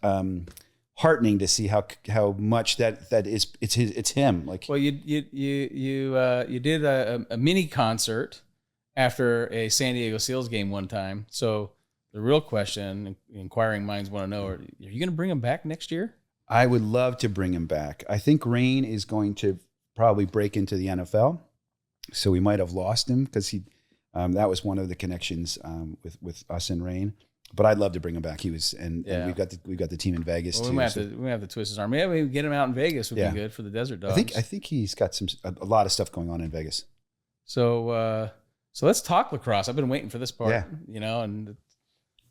heartening to see how much that is. It's him. Like, well, you did a mini concert after a San Diego Seals game one time, so. The real question, inquiring minds want to know, are you going to bring him back next year? I would love to bring him back. I think Rain is going to probably break into the NFL. So we might have lost him because that was one of the connections with us and Rain. But I'd love to bring him back. He was, and we've got the team in Vegas too. We might have to twist his arm. Maybe get him out in Vegas would be good for the Desert Dogs. I think he's got a lot of stuff going on in Vegas. So let's talk lacrosse. I've been waiting for this part, and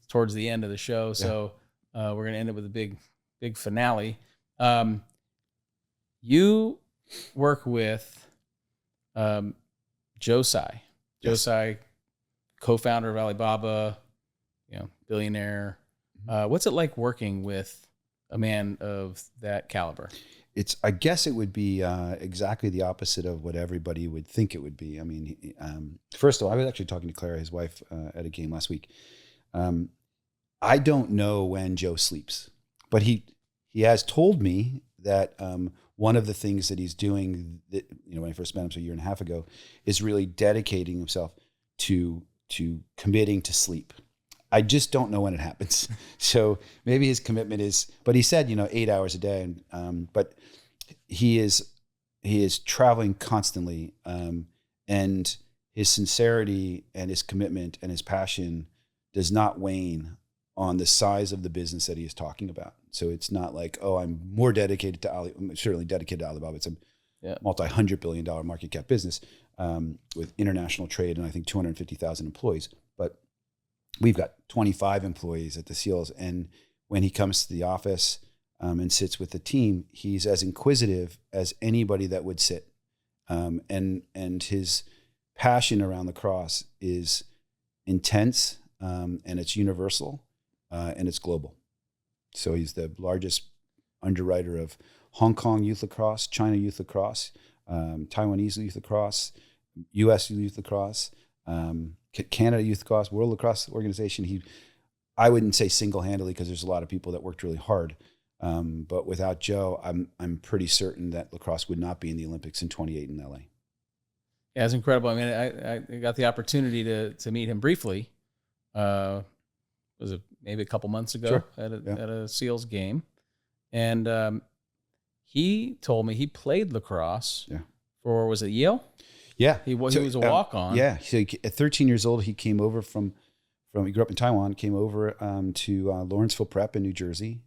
towards the end of the show. So we're going to end it with a big finale. You work with Joe Tsai. Joe Tsai, co-founder of Alibaba, billionaire. What's it like working with a man of that caliber? I guess it would be exactly the opposite of what everybody would think it would be. I mean, first of all, I was actually talking to Clara, his wife, at a game last week. I don't know when Joe sleeps, but he has told me that one of the things that he's doing, that, when I first met him, so a year and a half ago, is really dedicating himself to committing to sleep. I just don't know when it happens. So maybe his commitment is, but he said, 8 hours a day. But he is traveling constantly. And his sincerity and his commitment and his passion does not wane on the size of the business that he is talking about. So it's not like, oh, I'm more dedicated to I'm certainly dedicated to Alibaba. It's a multi-$100 billion market cap business with international trade and I think 250,000 employees. But we've got 25 employees at the SEALs. And when he comes to the office and sits with the team, he's as inquisitive as anybody that would sit. And his passion around lacrosse is intense and it's universal and it's global. So he's the largest underwriter of Hong Kong youth lacrosse, China youth lacrosse, Taiwanese youth lacrosse, U.S. youth lacrosse, Canada youth lacrosse, World Lacrosse Organization. I wouldn't say single-handedly because there's a lot of people that worked really hard. But without Joe, I'm pretty certain that lacrosse would not be in the Olympics in 28 in LA. Yeah, it's incredible. I mean, I got the opportunity to meet him briefly. Was it maybe a couple months ago at a SEALs game, and he told me he played lacrosse for, was it Yale? Yeah, he was a walk-on. Yeah, so at 13 years old, he came over from he grew up in Taiwan, came over to Lawrenceville Prep in New Jersey.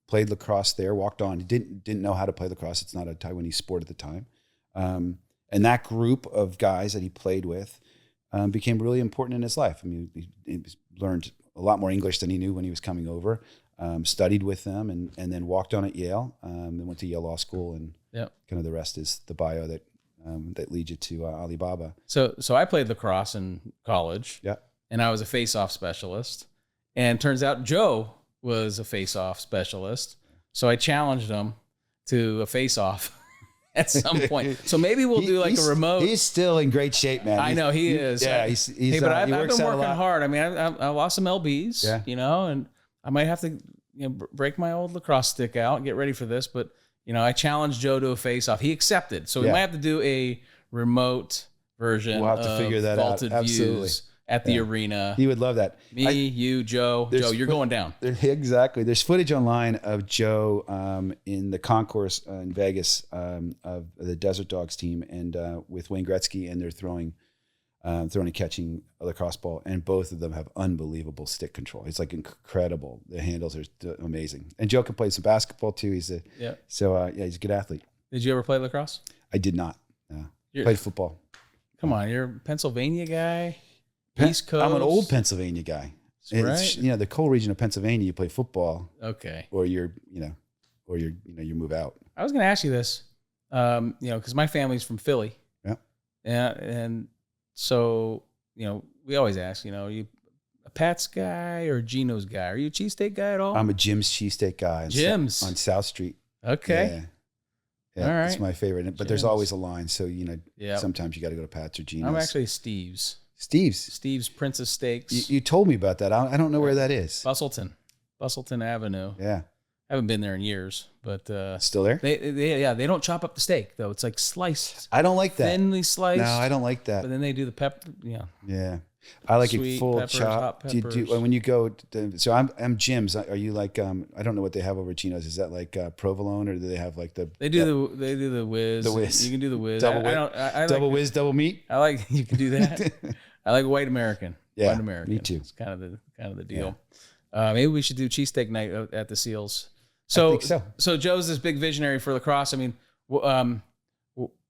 Played lacrosse there, walked on. He didn't know how to play lacrosse. It's not a Taiwanese sport at the time. And that group of guys that he played with became really important in his life. I mean, he learned a lot more English than he knew when he was coming over, studied with them, and then walked on at Yale, then went to Yale Law School, and kind of the rest is the bio that leads you to Alibaba. So I played lacrosse in college, and I was a face-off specialist. And turns out Joe was a face-off specialist. So I challenged him to a face-off at some point. So maybe we'll do like a remote. He's still in great shape, man. I know he is. Yeah, but I've been working hard. I mean, I lost some LBs, and I might have to break my old lacrosse stick out and get ready for this. But, I challenged Joe to a face-off. He accepted. So we might have to do a remote version. We'll have to figure that out. Absolutely. Views at the arena. He would love that. You, Joe. Joe, you're going down. Exactly. There's footage online of Joe in the concourse in Vegas of the Desert Dogs team and with Wayne Gretzky, and they're throwing and catching a lacrosse ball, and both of them have unbelievable stick control. It's like incredible. The handles are amazing. And Joe can play some basketball too. He's he's a good athlete. Did you ever play lacrosse? I did not. No. Played football. Come on, you're a Pennsylvania guy. East Coast. I'm an old Pennsylvania guy. It's, the coal region of Pennsylvania, you play football. Okay. Or you move out. I was going to ask you this, because my family's from Philly. Yeah. And so, we always ask, are you a Pat's guy or Gino's guy? Are you a cheesesteak guy at all? I'm a Jim's cheesesteak guy. Jim's? On South Street. Okay. Yeah. All right. It's my favorite. But there's always a line. So, sometimes you got to go to Pat's or Gino's. I'm actually Steve's. Steve's Princess Steaks. You told me about that. I don't know where that is. Bustleton Avenue. Yeah. I haven't been there in years, but still there? They don't chop up the steak though. It's like sliced. I don't like that. Thinly sliced. No, I don't like that. But then they do the pepper. Yeah. I like sweet it full peppers, chop. hot peppers. When you go, so I'm Jim's. Are you like I don't know what they have over at Gino's. Is that like provolone, or do they have like the? They do the whiz. The whiz. You can do the whiz. Double whiz, double meat. I like you can do that. I like white American. Yeah, white American. Me too. It's kind of the deal. Yeah. Maybe we should do cheesesteak night at the SEALs. So, I think so Joe's this big visionary for lacrosse. I mean,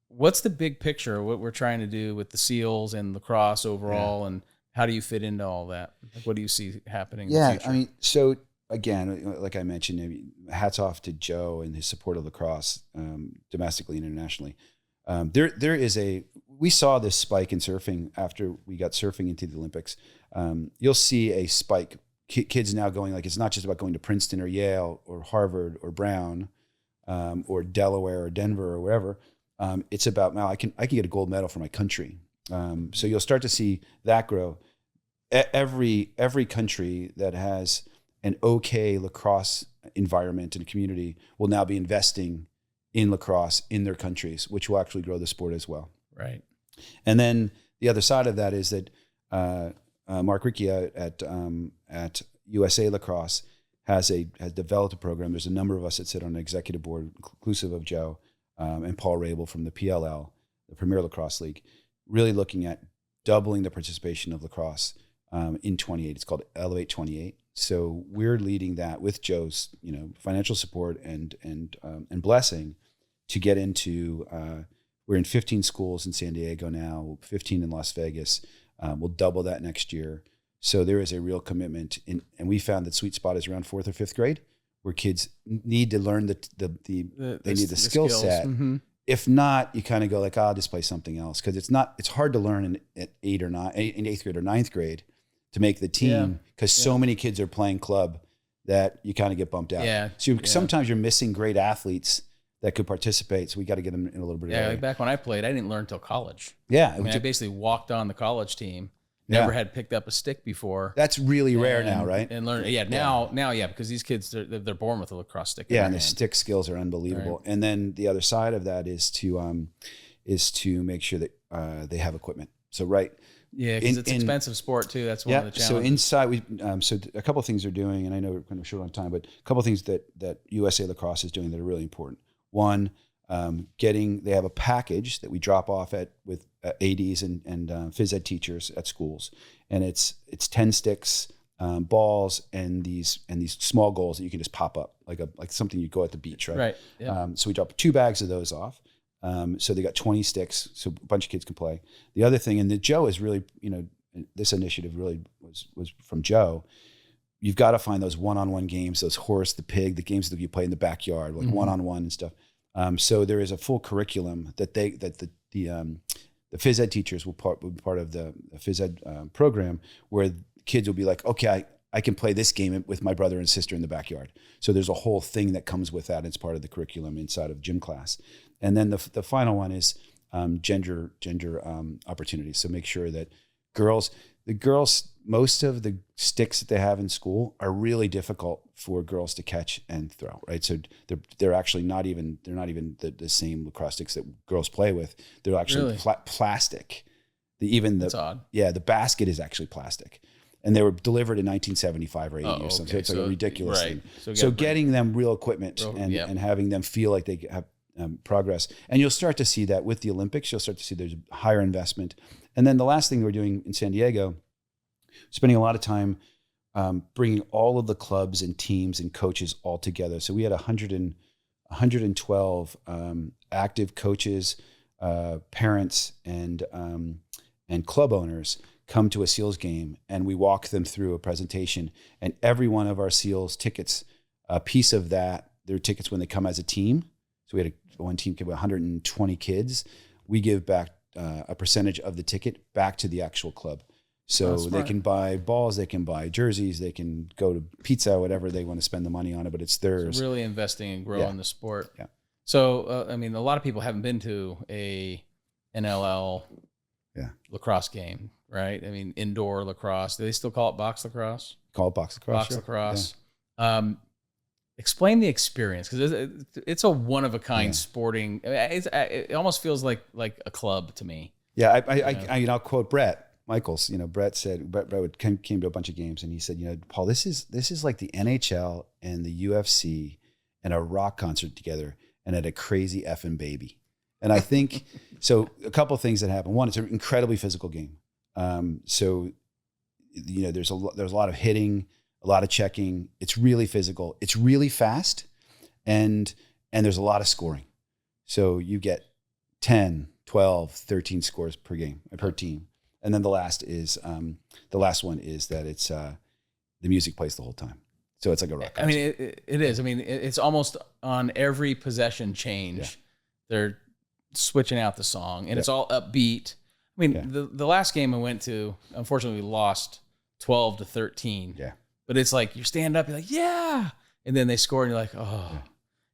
what's the big picture? What we're trying to do with the SEALs and lacrosse overall, and how do you fit into all that? Like, what do you see happening? In the future? I mean, so again, like I mentioned, hats off to Joe and his support of lacrosse, domestically and internationally. We saw this spike in surfing after we got surfing into the Olympics. You'll see a spike. Kids now going, like, it's not just about going to Princeton or Yale or Harvard or Brown or Delaware or Denver or wherever. It's about, now I can get a gold medal for my country. So you'll start to see that grow. Every country that has an okay lacrosse environment and community will now be investing in lacrosse in their countries, which will actually grow the sport as well. Right. And then the other side of that is that Mark Riccia at USA Lacrosse has developed a program. There's a number of us that sit on an executive board, inclusive of Joe and Paul Rabel from the PLL, the Premier Lacrosse League, really looking at doubling the participation of lacrosse in 28. It's called Elevate 28. So we're leading that with Joe's, financial support and blessing to get into. We're in 15 schools in San Diego now, 15 in Las Vegas. We'll double that next year. So there is a real commitment, and we found that sweet spot is around 4th or 5th grade, where kids need to learn the skill set. Mm-hmm. If not, you kind of go like, I'll just play something else, because it's hard to learn in 8th grade or 9th grade to make the team, because so many kids are playing club that you kind of get bumped out. Yeah. So sometimes you're missing great athletes that could participate. So we got to get them in a little bit. Yeah, like back when I played, I didn't learn until college. Yeah, I basically walked on the college team. Never had picked up a stick before. That's really rare now, right? And learn, now, because these kids they're born with a lacrosse stick. Yeah, and the stick skills are unbelievable. Right. And then the other side of that is to make sure that they have equipment. So yeah, because it's expensive sport too. That's one of the challenges. So inside so a couple of things they're doing, and I know we're kind of short on time, but a couple of things that USA Lacrosse is doing that are really important. One, they have a package that we drop off with ADs and phys ed teachers at schools, and it's 10 sticks, balls, and these small goals that you can just pop up like something you go at the beach, right? Right. Yeah. So we drop 2 bags of those off. So they got 20 sticks, so a bunch of kids can play. The other thing, and Joe is really, this initiative really was from Joe. You've got to find those one-on-one games, those horse, the pig, the games that you play in the backyard, like one-on-one and stuff. So there is a full curriculum that the phys ed teachers will be part of the phys ed program, where kids will be like, okay, I can play this game with my brother and sister in the backyard. So there's a whole thing that comes with that. It's part of the curriculum inside of gym class. And then the final one is gender opportunities. So make sure that the girls, most of the sticks that they have in school are really difficult for girls to catch and throw, right? So they're actually not even the same lacrosse sticks that girls play with. They're actually plastic. That's odd. Yeah, the basket is actually plastic. And they were delivered in 1975 or 80 or something. So it's like a ridiculous thing. So getting them real equipment and having them feel like they have progress. And you'll start to see that with the Olympics. You'll start to see there's a higher investment. And then the last thing we're doing in San Diego, spending a lot of time bringing all of the clubs and teams and coaches all together. So we had 112 active coaches, parents, and club owners come to a SEALs game, and we walk them through a presentation. And every one of our SEALs tickets, a piece of that, their tickets when they come as a team. So we had one team give 120 kids. We give back a percentage of the ticket back to the actual club. So they can buy balls, they can buy jerseys, they can go to pizza, whatever they want to spend the money on it, but it's theirs. So really investing and growing the sport. Yeah. So, a lot of people haven't been to a NLL lacrosse game, right? Indoor lacrosse. Do they still call it box lacrosse? Call it box lacrosse. Box lacrosse. Yeah. Explain the experience, because it's a one-of-a-kind sporting. It almost feels like a club to me. Yeah, I'll quote Bret Michaels. Bret said Bret came to a bunch of games, and he said, Paul, this is like the NHL and the UFC and a rock concert together, and at a crazy effing baby. And I think so. A couple of things that happen. One, it's an incredibly physical game. So there's a lot of hitting, a lot of checking. It's really physical. It's really fast, and there's a lot of scoring. So you get 10, 12, 13 scores per game, per team. And then the last one is that it's the music plays the whole time. So it's like a rock concert. It is. It's almost on every possession change. Yeah. They're switching out the song, and it's all upbeat. The last game I went to, unfortunately, we lost 12-13. Yeah. But it's like you stand up, you're like, yeah, and then they score, and you're like, oh,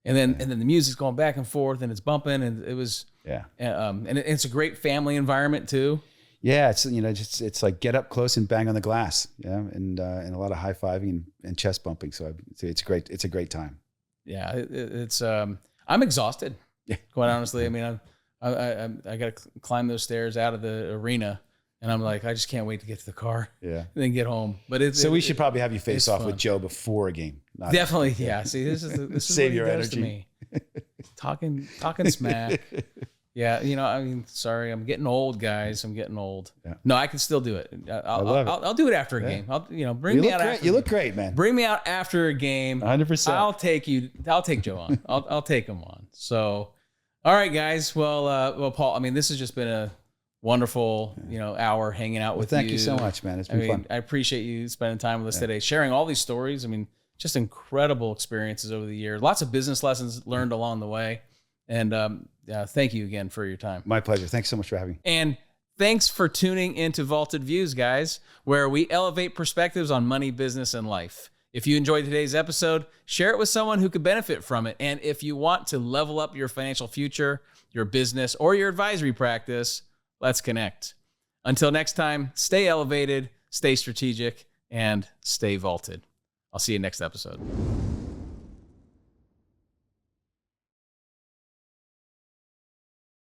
and then the music's going back and forth, and it's bumping, and it was and it's a great family environment too. Yeah, it's just it's like get up close and bang on the glass, and a lot of high fiving and chest bumping. So it's great. It's a great time. Yeah, it's I'm exhausted. Yeah. Quite honestly, I mean, I got to climb those stairs out of the arena, and I'm like, I just can't wait to get to the car. Yeah, and then get home. But we should probably have you face off with Joe before a game. Definitely, yeah. See, this is Save what your he does energy. to me. Talking smack. Yeah, I mean, sorry, I'm getting old, guys. I'm getting old. Yeah. No, I can still do it. I'll do it after a game. Bring me out after. You look great, man. Bring me out after a game. 100%. I'll take Joe on. I'll take him on. So, all right, guys. Well, Paul. I mean, this has just been a wonderful, hour hanging out with you. Thank you so much, man. It's been fun. I appreciate you spending time with us today, sharing all these stories. I mean, just incredible experiences over the year. Lots of business lessons learned along the way. And thank you again for your time. My pleasure. Thanks so much for having me. And thanks for tuning into Vaulted Views, guys, where we elevate perspectives on money, business, and life. If you enjoyed today's episode, share it with someone who could benefit from it. And if you want to level up your financial future, your business, or your advisory practice, let's connect. Until next time, stay elevated, stay strategic, and stay vaulted. I'll see you next episode.